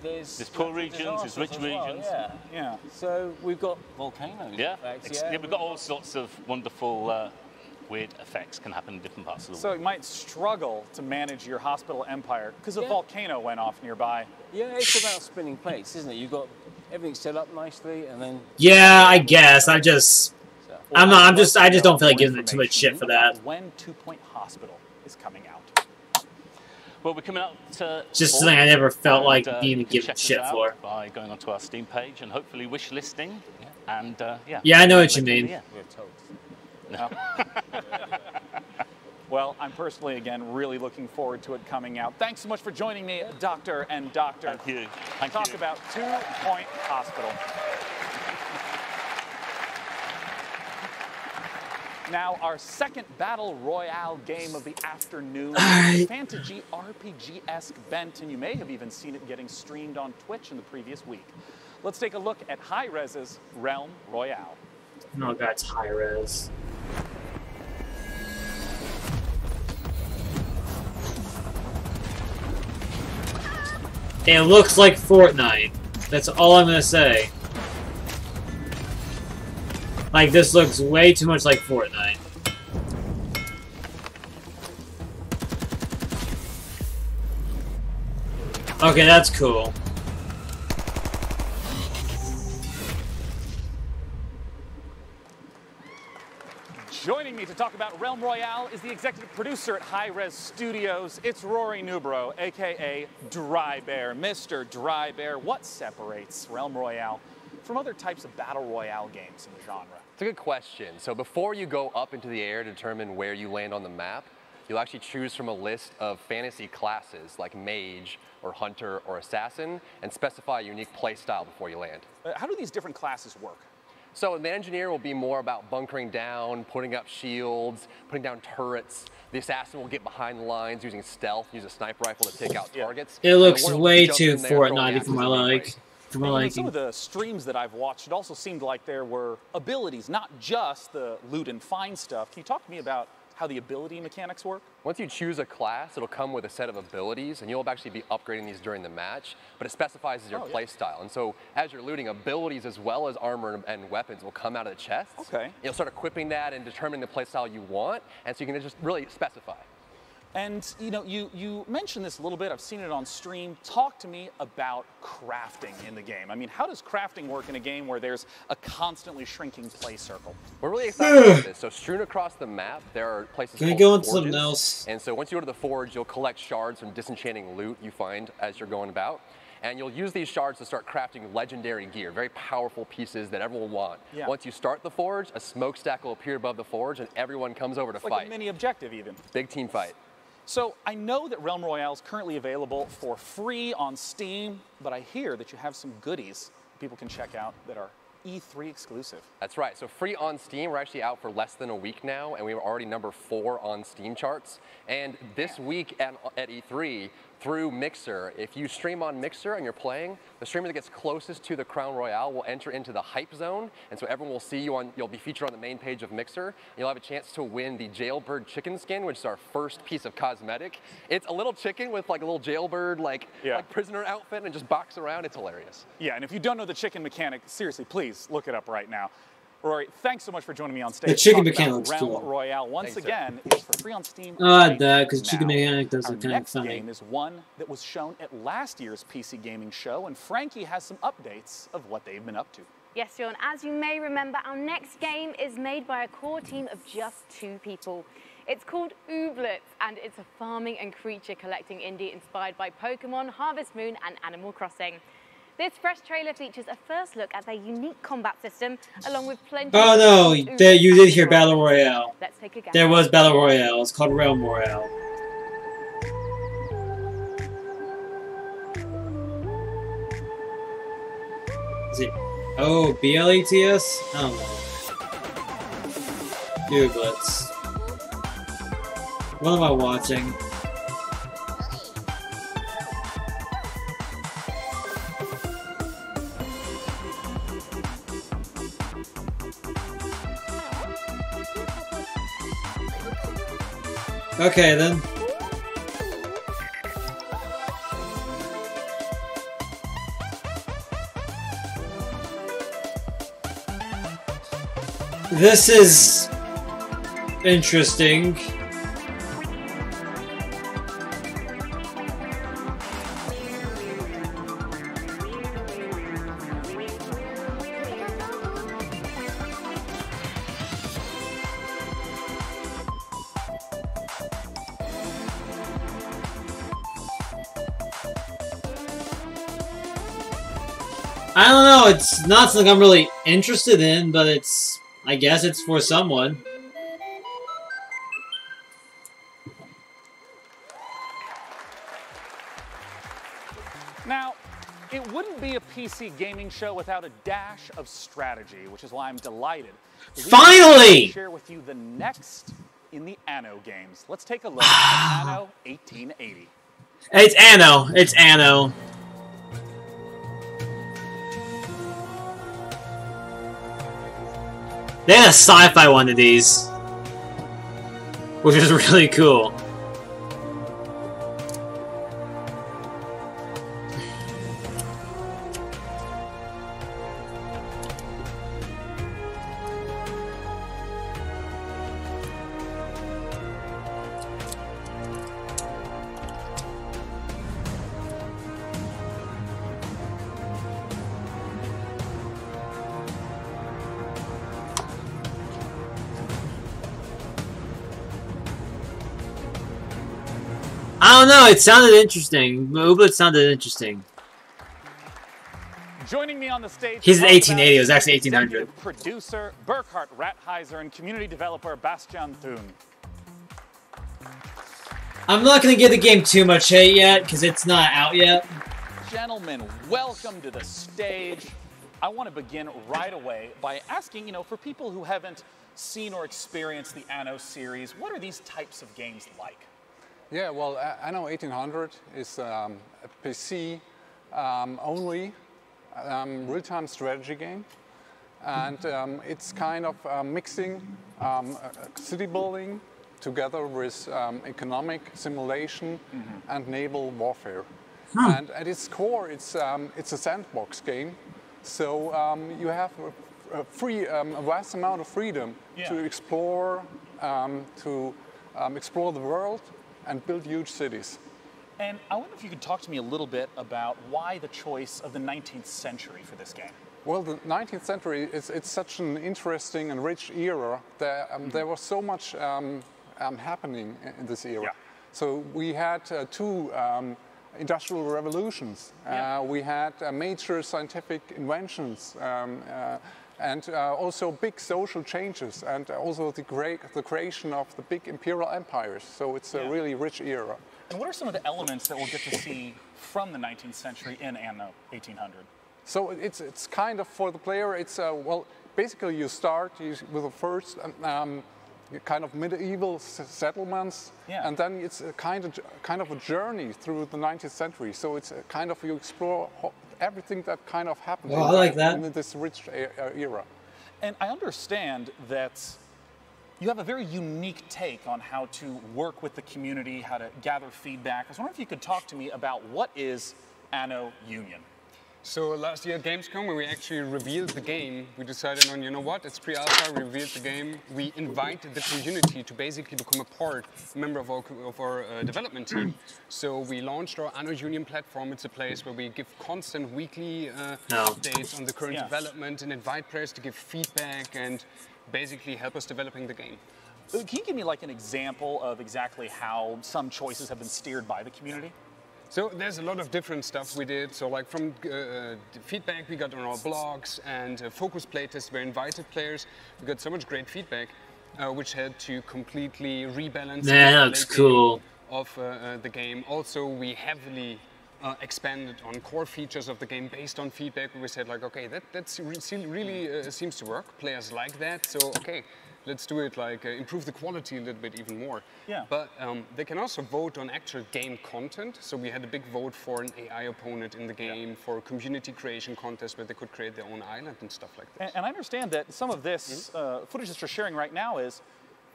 there's poor regions, there's rich regions. Yeah. So we've got volcanoes. We've got all sorts of wonderful, weird effects can happen in different parts of the world. So you might struggle to manage your hospital empire because a volcano went off nearby. Yeah, it's about spinning plates, isn't it? You've got everything's set up nicely, and then... Yeah, I guess. I just don't feel like giving it too much shit for that. When 2 Point Hospital is coming out. Well, we're coming out to just something I never felt like needing to give give shit for. By going onto our Steam page and hopefully wish listing, and yeah. Yeah, I know what you mean. No. Well, I'm personally, again, really looking forward to it coming out. Thanks so much for joining me, Doctor and Doctor. Thank you. Talk about 2 Point Hospital. Now, our second Battle Royale game of the afternoon, Fantasy RPG-esque bent, and you may have even seen it getting streamed on Twitch in the previous week. Let's take a look at Hi-Rez's Realm Royale. Oh god, it's Hi-Rez. It looks like Fortnite. That's all I'm gonna say. Like, this looks way too much like Fortnite. Okay, that's cool. Joining me to talk about Realm Royale is the executive producer at Hi-Rez Studios. It's Rory Newbrough, aka Dry Bear. Mr. Dry Bear, what separates Realm Royale from other types of Battle Royale games in the genre? It's a good question. So before you go up into the air to determine where you land on the map, you'll actually choose from a list of fantasy classes like Mage or Hunter or Assassin and specify a unique play style before you land. How do these different classes work? So the Engineer will be more about bunkering down, putting up shields, putting down turrets. The Assassin will get behind the lines using stealth, use a sniper rifle to take out targets. It looks way too Fortnite for my like. In some of the streams that I've watched, it also seemed like there were abilities, not just the loot and find stuff. Can you talk to me about how the ability mechanics work? Once you choose a class, it'll come with a set of abilities, and you'll actually be upgrading these during the match, but it specifies your play style. And so as you're looting, abilities as well as armor and weapons will come out of the chests. Okay. You'll start equipping that and determining the play style you want, and so you can just really specify. And you know, you mentioned this a little bit. I've seen it on stream. Talk to me about crafting in the game. I mean, how does crafting work in a game where there's a constantly shrinking play circle? We're really excited about this. So strewn across the map, there are places Can called we go into forges. something else? And so once you go to the forge, you'll collect shards from disenchanting loot you find as you're going about. And you'll use these shards to start crafting legendary gear, very powerful pieces that everyone will want. Yeah. Once you start the forge, a smokestack will appear above the forge, and everyone comes over to It's like fight. a mini objective even. Big team fight. So I know that Realm Royale is currently available for free on Steam, but I hear that you have some goodies people can check out that are E3 exclusive. That's right. So free on Steam, we're actually out for less than a week now, and we were already number 4 on Steam charts. And this week at E3, through Mixer, if you stream on Mixer and you're playing, the streamer that gets closest to the Crown Royale will enter into the hype zone, and so everyone will see you you'll be featured on the main page of Mixer, and you'll have a chance to win the Jailbird chicken skin, which is our first piece of cosmetic. It's a little chicken with like a little jailbird, like prisoner outfit, and just box around. It's hilarious. Yeah, and if you don't know the chicken mechanic, seriously, please look it up right now. Rory, thanks so much for joining me on stage. The chicken mechanic looks Realm cool. Royale once again is for free on Steam. That, because chicken mechanic does Our look kind of next funny. game is one that was shown at last year's PC Gaming Show, and Frankie has some updates of what they've been up to. Yes, John, as you may remember, our next game is made by a core team of just 2 people. It's called Ooblets, and it's a farming and creature collecting indie inspired by Pokemon, Harvest Moon, and Animal Crossing. This fresh trailer features a first look at their unique combat system, along with plenty Oh no, you did hear Battle Royale. Let's take a guess. There was Battle Royale. It's called Realm Royale. Is it? Oh, BLETS? I don't know. Ooblets. What am I watching? Okay, then. This is interesting. I don't know, it's not something I'm really interested in, but it's... I guess it's for someone. Now, it wouldn't be a PC gaming show without a dash of strategy, which is why I'm delighted. Finally! To share with you the next in the Anno games. Let's take a look at Anno 1880. It's Anno. It's Anno. They had a sci-fi one of these, which is really cool. I don't know, it sounded interesting. Ooblet sounded interesting. Joining me on the stage. He's in 1880, it was actually 1800. Executive producer Burkhard Rattheiser and community developer Bastian Thun. I'm not gonna give the game too much hate yet, because it's not out yet. Gentlemen, welcome to the stage. I want to begin right away by asking, for people who haven't seen or experienced the Anno series, what are these types of games like? Yeah, well, Anno 1800 is a PC only real-time strategy game, and it's kind of mixing city building together with economic simulation and naval warfare. And at its core, it's a sandbox game, so you have a vast amount of freedom to explore the world and build huge cities. And I wonder if you could talk to me a little bit about why the choice of the 19th century for this game. Well, the 19th century, it's such an interesting and rich era. There was so much happening in this era. So we had two industrial revolutions. We had major scientific inventions, and also big social changes, and also the creation of the big imperial empires. So it's a really rich era. And what are some of the elements that we'll get to see from the 19th century in Anno 1800? So it's kind of, for the player, it's, well, basically you start with the first kind of medieval settlements, and then it's a kind of a journey through the 19th century. So it's a kind of, you explore everything that kind of happened in this rich era. And I understand that you have a very unique take on how to work with the community, how to gather feedback. I was wondering if you could talk to me about what is Anno Union. So last year at Gamescom, when we actually revealed the game, we decided on, you know what, it's pre-alpha, we revealed the game. We invited the community to basically become a member of our development team. So we launched our Anno Union platform. It's a place where we give constant weekly updates on the current development and invite players to give feedback and basically help us developing the game. Can you give me like an example of exactly how some choices have been steered by the community? So there's a lot of different stuff we did. So like from the feedback we got on our blogs and focus playtests where invited players, we got so much great feedback, which had to completely rebalance the of the game. Also, we heavily expanded on core features of the game based on feedback. We said like, okay, that really seems to work. Players like that, so okay. Let's do it, like improve the quality a little bit even more. Yeah. But they can also vote on actual game content. So we had a big vote for an AI opponent in the game, for a community creation contest where they could create their own island and stuff like that. And I understand that some of this footage that you're sharing right now is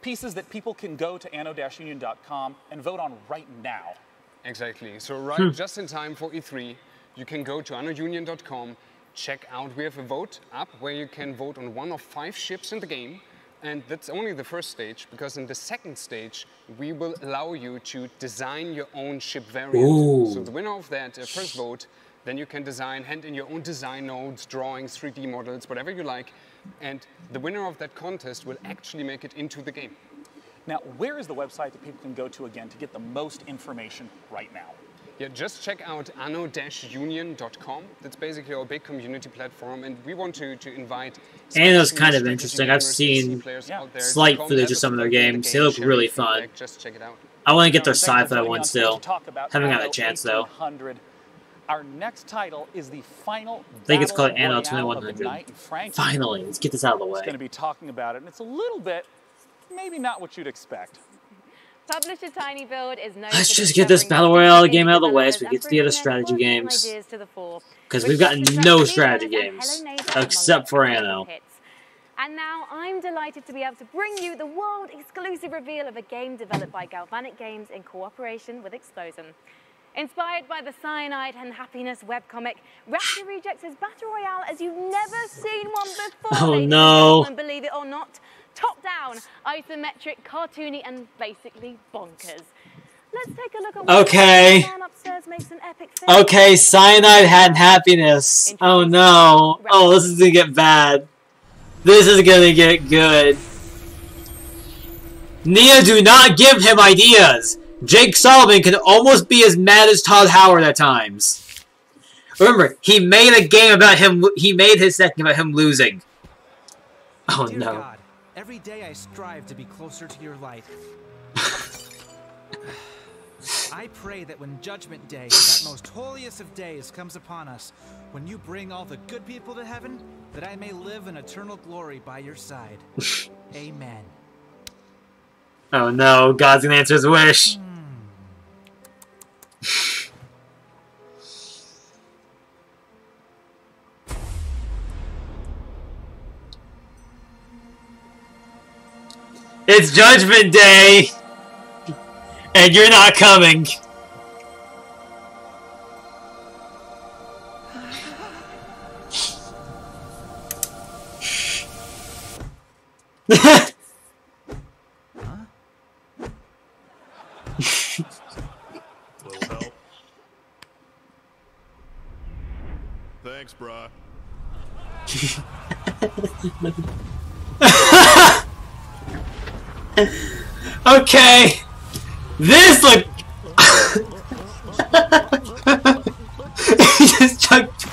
pieces that people can go to anno-union.com and vote on right now. Exactly. So just in time for E3, you can go to anno-union.com, check out, we have a vote up where you can vote on one of 5 ships in the game. And that's only the first stage, because in the second stage, we will allow you to design your own ship variant. Ooh. So the winner of that first vote, then you can hand in your own design nodes, drawings, 3D models, whatever you like. And the winner of that contest will actually make it into the game. Now, where is the website that people can go to again to get the most information right now? Yeah, just check out anno-union.com. That's basically our big community platform, and we want to invite. Anno's kind of interesting. I've seen slight footage of some of their games. They look really fun. Just check it out. I want to get their sci-fi one still. Haven't got a chance though. Our next title is the final. I think it's called Battle Anno Royale of the 2100. night, and frankly, Finally, let's get this out of the way. It's going to be talking about it, and it's a little bit, maybe not what you'd expect. Publisher TinyBuild is known Let's for just get this Battle Royale game out of the way so we developers get to the other strategy and games. ideas to the fore. Because we've got no strategy games, except for Anno. And now I'm delighted to be able to bring you the world exclusive reveal of a game developed by Galvanic Games in cooperation with Explosion. Inspired by the Cyanide and Happiness webcomic, Rapture Rejects is Battle Royale as you've never seen one before. Oh, ladies no. And believe it or not, top down, isometric, cartoony, and basically bonkers. Let's take a look at what Okay. the man upstairs makes an epic film. Okay, Cyanide had happiness. Oh no. Oh, this is gonna get bad. This is gonna get good. Nia, do not give him ideas. Jake Solomon can almost be as mad as Todd Howard at times. Remember, he made a game about him. He made his second about him losing. Oh Dear no. God, every day I strive to be closer to your light. I pray that when Judgment Day, that most holiest of days, comes upon us, when you bring all the good people to heaven, that I may live in eternal glory by your side. Amen. Oh no, God's gonna answer his wish. It's Judgment Day! And you're not coming. Thanks, brah. Okay. This look. He just chucked.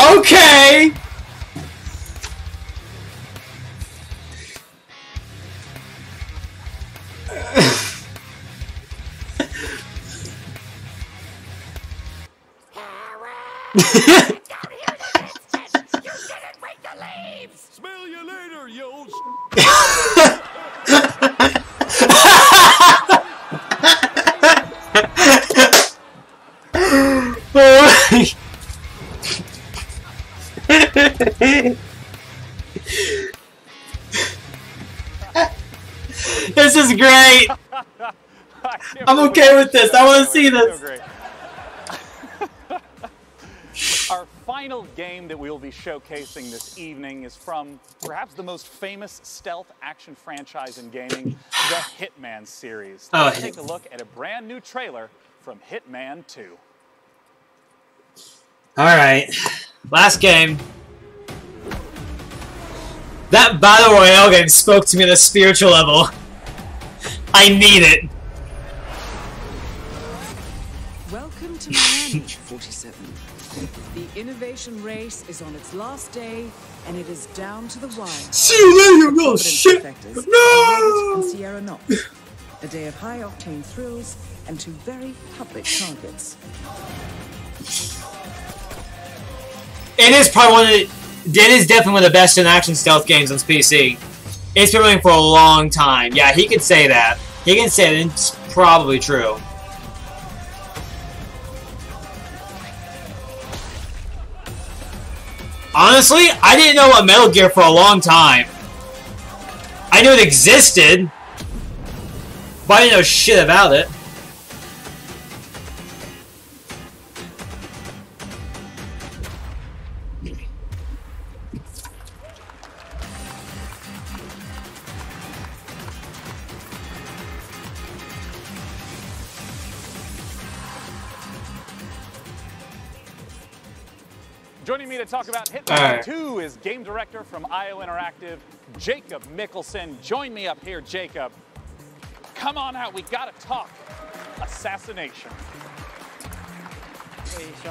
Okay. Smell you later, yo. This is great. I'm okay with this. I want to see this. Our final game that we will be showcasing this evening is from perhaps the most famous stealth action franchise in gaming, the Hitman series. Oh, Let's take a look at a brand new trailer from Hitman 2. Alright. Last game. That Battle Royale game spoke to me on a spiritual level. I need it. Welcome to Miami, 47. The innovation race is on its last day, and it is down to the wire. See you later, little shit! No! And Sierra Knox. A day of high-octane thrills and two very public targets. It is probably one of the... It is definitely one of the best in-action stealth games on PC. It's been running for a long time. Yeah, he could say that. He can say it, and it's probably true. Honestly, I didn't know about Metal Gear for a long time. I knew it existed, but I didn't know shit about it. Joining me to talk about Hitman 2 is game director from IO Interactive, Jacob Mickelson. Join me up here, Jacob. come on out. We gotta talk. Assassination.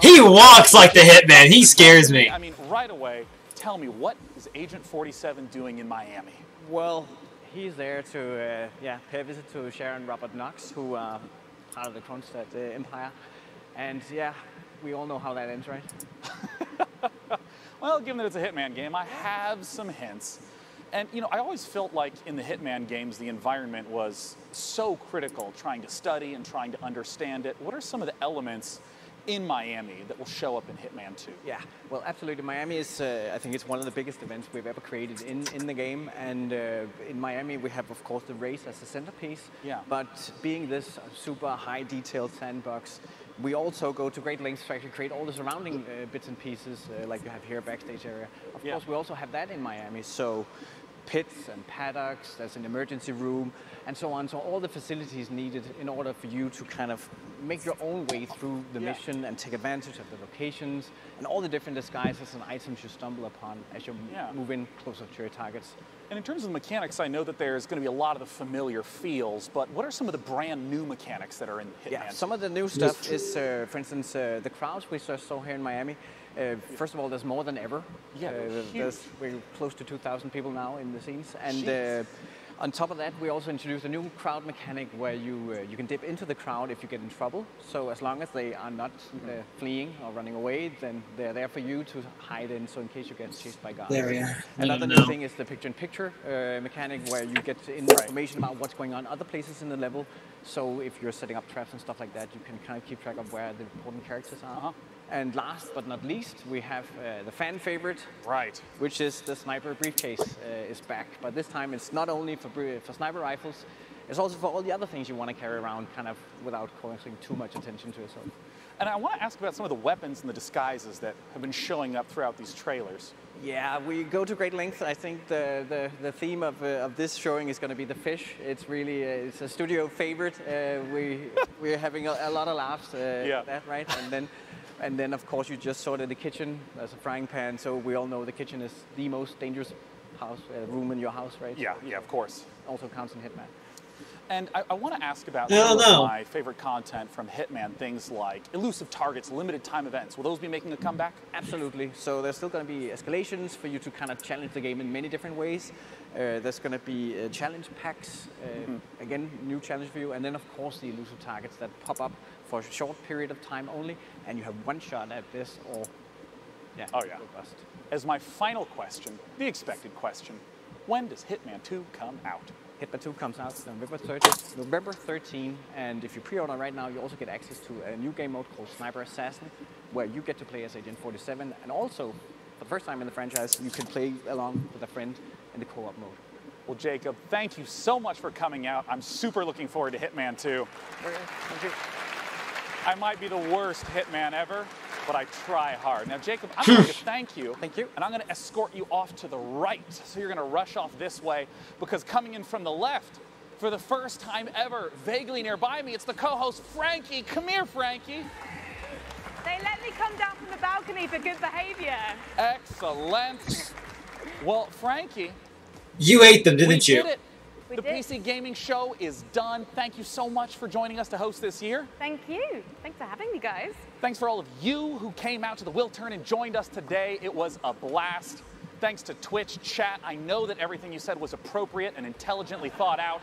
He walks like the Hitman. He scares me. I mean, right away, tell me, what is Agent 47 doing in Miami? Well, he's there to pay a visit to Sharon Robert Knox, who are part of the Kronstadt Empire. And yeah, we all know how that ends, right? Well, given that it's a Hitman game, I have some hints. And, you know, I always felt like in the Hitman games, the environment was so critical, trying to study and trying to understand it. What are some of the elements in Miami that will show up in Hitman 2? Yeah, well, absolutely. Miami is, I think it's one of the biggest events we've ever created in the game. And in Miami, we have, of course, the race as a centerpiece. Yeah. But being this super high detailed sandbox, we also go to great lengths to actually create all the surrounding bits and pieces, like you have here, backstage area. Of course, we also have that in Miami. So pits and paddocks, there's an emergency room, and so on. So all the facilities needed in order for you to kind of make your own way through the mission and take advantage of the locations and all the different disguises and items you stumble upon as you move in closer to your targets. And in terms of the mechanics, I know that there's going to be a lot of the familiar feels, but what are some of the brand new mechanics that are in Hitman? Yeah, some of the new stuff is, for instance, the crowds we saw here in Miami. First of all, there's more than ever. Yeah, we're close to 2,000 people now in the scenes. And on top of that, we also introduced a new crowd mechanic where you can dip into the crowd if you get in trouble. So as long as they are not fleeing or running away, then they're there for you to hide in, so in case you get chased by guards. There we are. Another new thing is the picture-in-picture mechanic where you get information about what's going on other places in the level. So if you're setting up traps and stuff like that, you can kind of keep track of where the important characters are. And last but not least, we have the fan favorite, which is the sniper briefcase is back. But this time it's not only for sniper rifles, it's also for all the other things you want to carry around kind of without causing too much attention to yourself. And I want to ask about some of the weapons and the disguises that have been showing up throughout these trailers. Yeah, we go to great lengths. I think the theme of this showing is going to be the fish. It's really it's a studio favorite. We're having a lot of laughs at that, right? And then, of course, you just saw it in the kitchen. There's a frying pan, so we all know the kitchen is the most dangerous room in your house, right? Yeah, of course. Also counts in Hitman. And I want to ask about some of my favorite content from Hitman, things like elusive targets, limited time events. Will those be making a comeback? Absolutely. So there's still going to be escalations for you to kind of challenge the game in many different ways. There's going to be challenge packs, again, new challenge for you. And then, of course, the elusive targets that pop up for a short period of time only. And you have one shot at this or, bust. As my final question, the expected question, when does Hitman 2 come out? Hitman 2 comes out November 13, and if you pre-order right now, you also get access to a new game mode called Sniper Assassin, where you get to play as Agent 47, and also, for the first time in the franchise, you can play along with a friend in the co-op mode. Well, Jacob, thank you so much for coming out. I'm super looking forward to Hitman 2. Thank you. I might be the worst Hitman ever, but I try hard. Now, Jacob, I'm going to thank you. Thank you. And I'm going to escort you off to the right. So you're going to rush off this way, because coming in from the left, for the first time ever, vaguely nearby me, it's the co-host, Frankie. Come here, Frankie. They let me come down from the balcony for good behavior. Excellent. Well, Frankie. You ate them, didn't you? We did it. The PC Gaming Show is done. Thank you so much for joining us to host this year. Thank you. Thanks for having me, guys. Thanks for all of you who came out to the Wiltern and joined us today. It was a blast. Thanks to Twitch chat. I know that everything you said was appropriate and intelligently thought out.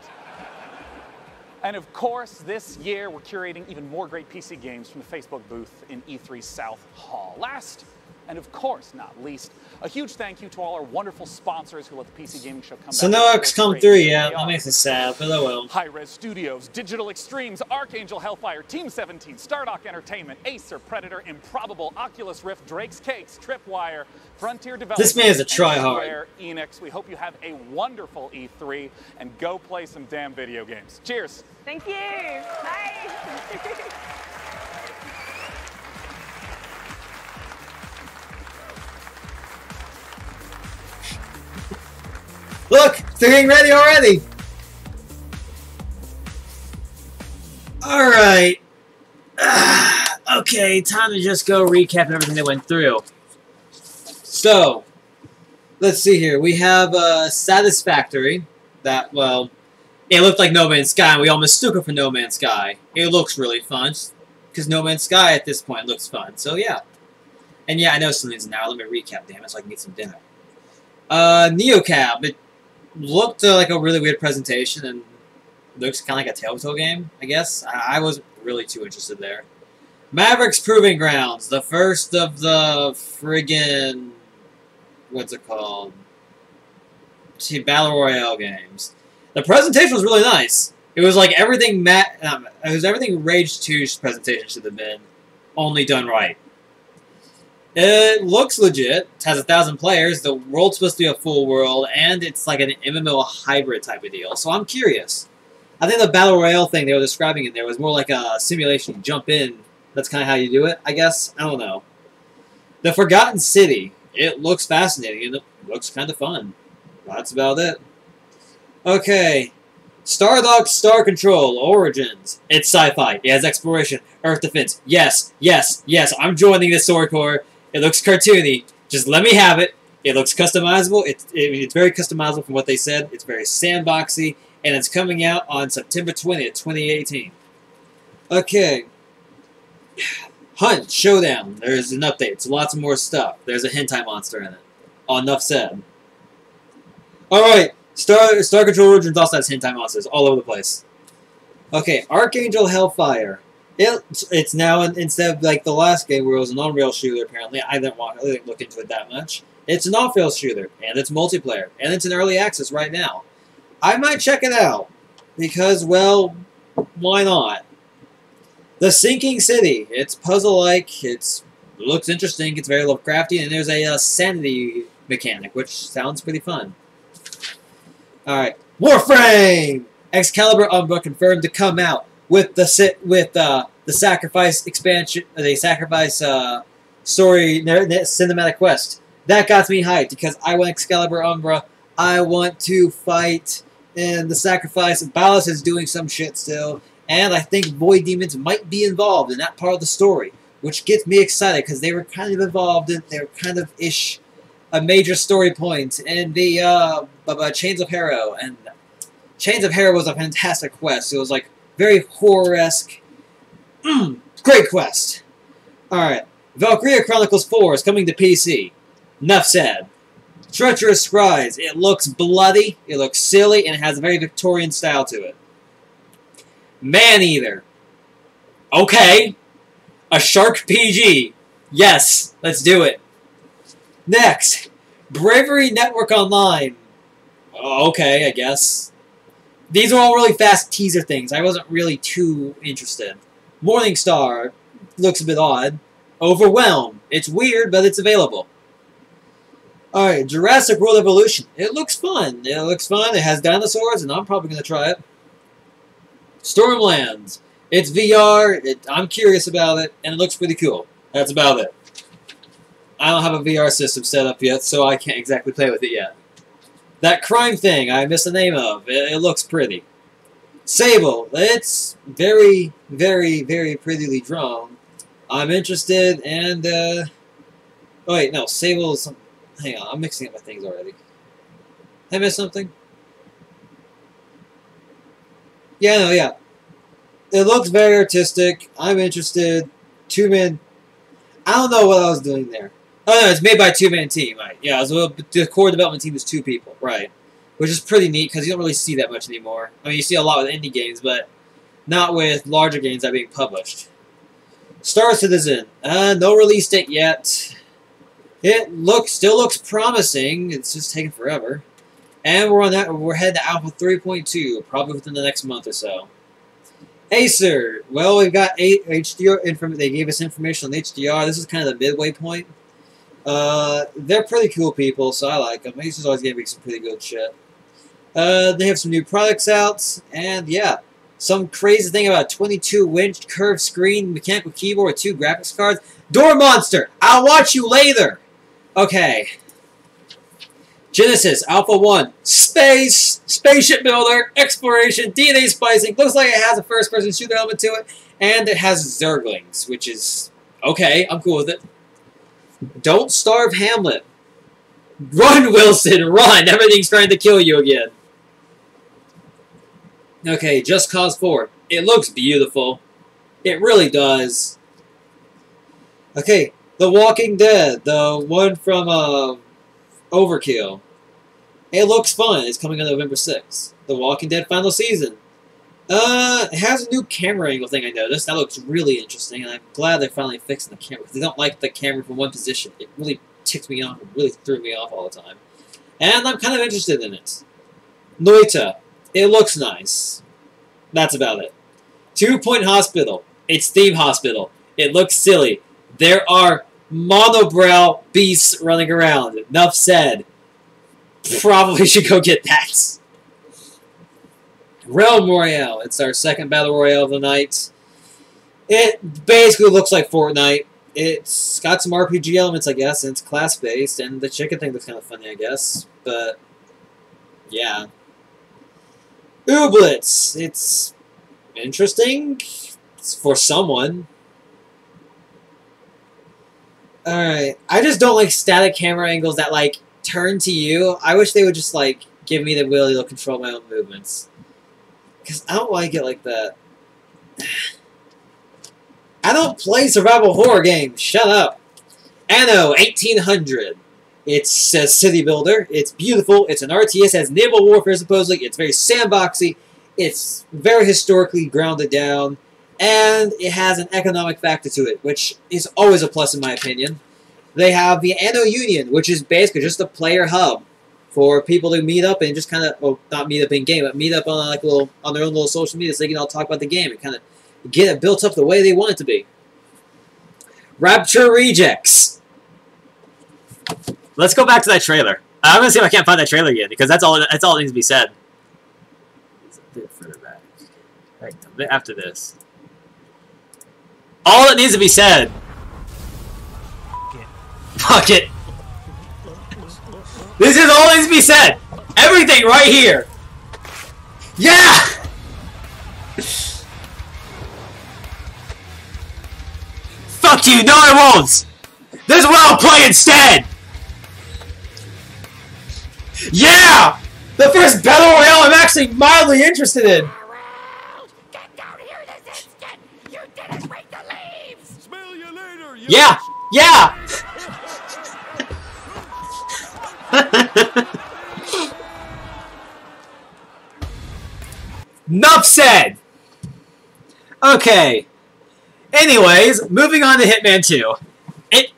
And of course, this year we're curating even more great PC games from the Facebook booth in E3 South Hall. Last, and of course not least, a huge thank you to all our wonderful sponsors who let the PC Gaming Show come so back. no XCOM 3 yet. That makes me sad, but oh well. Hi-Res Studios, Digital Extremes, Archangel Hellfire, Team 17, Stardock Entertainment, Acer, Predator, Improbable, Oculus Rift, Drake's Cakes, Tripwire, Frontier Development, this man is a tryhard. Square Enix. We hope you have a wonderful E3 and go play some damn video games. Cheers. Thank you. Bye. Look, they're getting ready already. All right. Okay, time to just go recap everything that went through. So, let's see here. We have Satisfactory. That, well, It looked like No Man's Sky, and we all mistook it for No Man's Sky. It looks really fun, because No Man's Sky at this point looks fun, so yeah. And yeah, I know something's an hour. Let me recap, damn it, so I can get some dinner. Neocab. It looked like a really weird presentation, and looks kind of like a Telltale game, I guess. I wasn't really too interested there. Mavericks Proving Grounds. The first of the friggin'... what's it called? Battle Royale games. The presentation was really nice. It was like everything it was everything Rage 2's presentation should have been, only done right. It looks legit. It has 1,000 players. The world's supposed to be a full world, and it's like an MMO hybrid type of deal. So I'm curious. I think the Battle Royale thing they were describing in there was more like a simulation. You jump in. That's kind of how you do it, I guess. I don't know. The Forgotten City. It looks fascinating, and it looks kind of fun. That's about it. Okay. Stardock Star Control Origins. It's sci-fi. It has exploration. Earth defense. Yes, yes, yes. I'm joining this Sword Corps. It looks cartoony. Just let me have it. It looks customizable. It's very customizable from what they said. It's very sandboxy. And it's coming out on September 20th, 2018. Okay. Hunt Showdown. There's an update. It's lots more stuff. There's a hentai monster in it. Enough said. Alright. Star Control Origins also has hentai monsters all over the place. Okay. Archangel Hellfire. It's now, instead of like the last game where it was an on-rail shooter, apparently, I didn't look into it that much. It's an off-rail shooter, and it's multiplayer, and it's in early access right now. I might check it out, because, well, why not? The Sinking City. It's puzzle-like, it looks interesting, it's very Lovecraftian, and there's a sanity mechanic, which sounds pretty fun. Alright. Warframe! Excalibur Umbra confirmed to come out with the Sacrifice expansion, the Sacrifice story cinematic quest. That got me hyped because I want Excalibur Umbra. I want to fight in the Sacrifice. Ballas is doing some shit still, and I think Void Demons might be involved in that part of the story, which gets me excited because they were kind of involved in, they were kind of ish a major story point in the Chains of Harrow, and Chains of Harrow was a fantastic quest. It was like very horror-esque. Great quest. Alright. Valkyria Chronicles 4 is coming to PC. Enough said. Treacherous Scries. It looks bloody, it looks silly, and it has a very Victorian style to it. Maneater. Okay. A Shark PG. Yes, let's do it. Next. Bravery Network Online. Okay, I guess. These are all really fast teaser things. I wasn't really too interested. Morningstar looks a bit odd. Overwhelmed. It's weird, but it's available. Alright, Jurassic World Evolution. It looks fun. It looks fun. It has dinosaurs, and I'm probably going to try it. Stormlands. It's VR. I'm curious about it, and it looks pretty cool. That's about it. I don't have a VR system set up yet, so I can't exactly play with it yet. That crime thing, I missed the name of. It looks pretty. Sable. It's very, very, very prettily drawn. I'm interested, and, oh wait, no, Sable's... Hang on, I'm mixing up my things already. Did I miss something? Yeah, no, yeah. It looks very artistic. I'm interested. Two-man... I don't know what I was doing there. Oh, no, it's made by a two-man team, right. Yeah, the core development team is 2 people, right. Which is pretty neat, because you don't really see that much anymore. I mean, you see a lot with indie games, but not with larger games that are being published. Star Citizen. No release date yet. It still looks promising. It's just taking forever. And we're heading to Alpha 3.2, probably within the next month or so. Acer. Well, we've got HDR. They gave us information on HDR. This is kind of the midway point. They're pretty cool people, so I like them. Acer's always giving me some pretty good shit. They have some new products out, and yeah. Some crazy thing about a 22-inch curved screen, mechanical keyboard with 2 graphics cards. Door Monster! I'll watch you later! Okay. Genesis, Alpha 1, Space, Spaceship Builder, Exploration, DNA Splicing. Looks like it has a first-person shooter element to it, and it has Zerglings, which is okay. I'm cool with it. Don't starve Hamlet. Run, Wilson, run! Everything's trying to kill you again. Okay, Just Cause 4. It looks beautiful. It really does. Okay, The Walking Dead, the one from Overkill. It looks fun. It's coming on November 6th. The Walking Dead final season. It has a new camera angle thing I noticed. That looks really interesting, and I'm glad they're finally fixing the camera. They don't like the camera from one position. It really ticked me off. It really threw me off all the time. And I'm kind of interested in it. Noita. It looks nice. That's about it. 2 Point Hospital. It's Theme Hospital. It looks silly. There are monobrow beasts running around. Enough said. Probably should go get that. Realm Royale. It's our second Battle Royale of the night. It basically looks like Fortnite. It's got some RPG elements, I guess, and it's class-based, and the chicken thing looks kind of funny, I guess. But, yeah. Ooblets. It's interesting. It's for someone. Alright. I just don't like static camera angles that, like, turn to you. I wish they would just, like, give me the ability to control my own movements. Because I don't like it like that. I don't play survival horror games. Shut up. Anno 1800. It's a city builder. It's beautiful. It's an RTS. It has naval warfare, supposedly. It's very sandboxy. It's very historically grounded down. And it has an economic factor to it, which is always a plus in my opinion. They have the Anno Union, which is basically just a player hub for people to meet up and just kind of, well, not meet up in game, but meet up on like on their own little social media so they can all talk about the game and kind of get it built up the way they want it to be. Rapture Rejects. Let's go back to that trailer. I'm gonna see if I can't find that trailer again because that's all that needs to be said. It's a bit further back. Right, a bit after this. All that needs to be said. Fuck it. This is all that needs to be said. Everything right here. Yeah! Fuck you, no I won't! This is what I'll play instead! Yeah! The first Battle Royale I'm actually mildly interested in! Yeah! Yeah! Nuff said! Okay. Anyways, moving on to Hitman 2.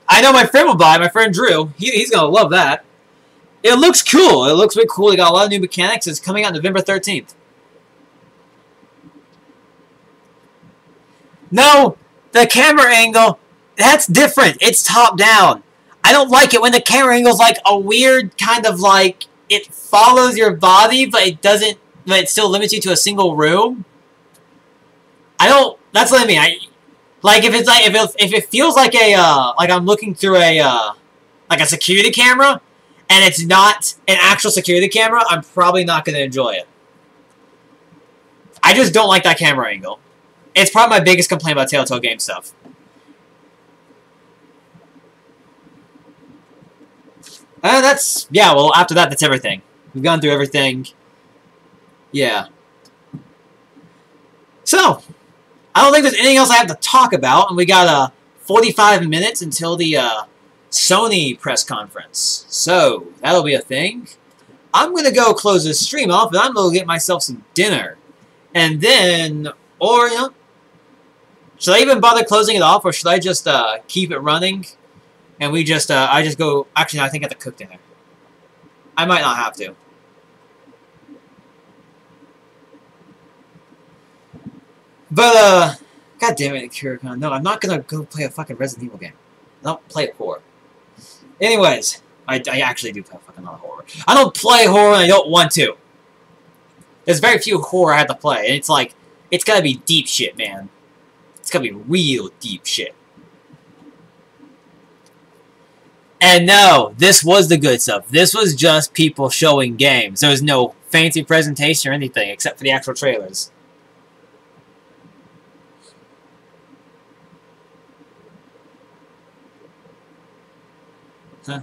I know my friend will buy, my friend Drew. He's gonna love that. It looks cool. It looks really cool. They got a lot of new mechanics. It's coming out November 13th. No! The camera angle, that's different. It's top down. I don't like it when the camera angle's like a weird kind of like, it follows your body, but it doesn't, but it still limits you to a single room. That's what I mean. Like if it's like, if it feels like a, like I'm looking through a, like a security camera, and it's not an actual security camera, I'm probably not going to enjoy it. I just don't like that camera angle. It's probably my biggest complaint about Telltale game stuff. Yeah, well, after that, that's everything. We've gone through everything. Yeah. So, I don't think there's anything else I have to talk about, and we got 45 minutes until the Sony press conference. So, that'll be a thing. I'm going to go close this stream off, and I'm going to get myself some dinner. And then, or, you know, should I even bother closing it off, or should I just keep it running? And we just, I just go, actually, no, I think I have to cook dinner. I might not have to. But, god damn it, Kirikon. No, I'm not gonna go play a fucking Resident Evil game. I don't play horror. Anyways, I actually do play a fucking lot of horror. I don't play horror and I don't want to. There's very few horror I have to play, and it's like, it's gotta be deep shit, man. It's gotta be real deep shit. And no, this was the good stuff. This was just people showing games. There was no fancy presentation or anything, except for the actual trailers. Huh.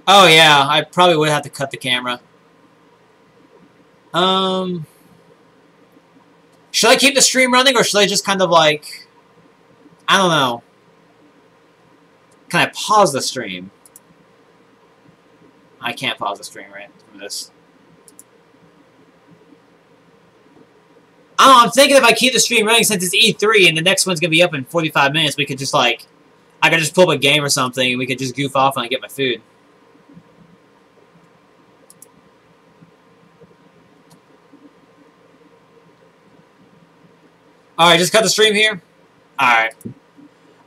Oh yeah, I probably would have to cut the camera. Should I keep the stream running, or should I just kind of like... I don't know. Can I pause the stream? I can't pause the stream right from this. I don't know, I'm thinking if I keep the stream running since it's E3 and the next one's going to be up in 45 minutes, we could just like... I could just pull up a game or something and we could just goof off when I get my food. Alright, just cut the stream here? Alright.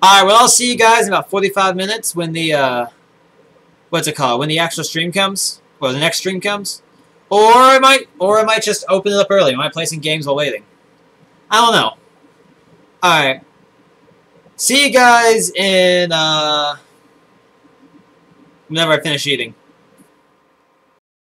Alright, well I'll see you guys in about 45 minutes when the, what's it called? When the actual stream comes? Or the next stream comes? Or I might just open it up early. I might play some games while waiting. I don't know. Alright. See you guys in, whenever I finish eating.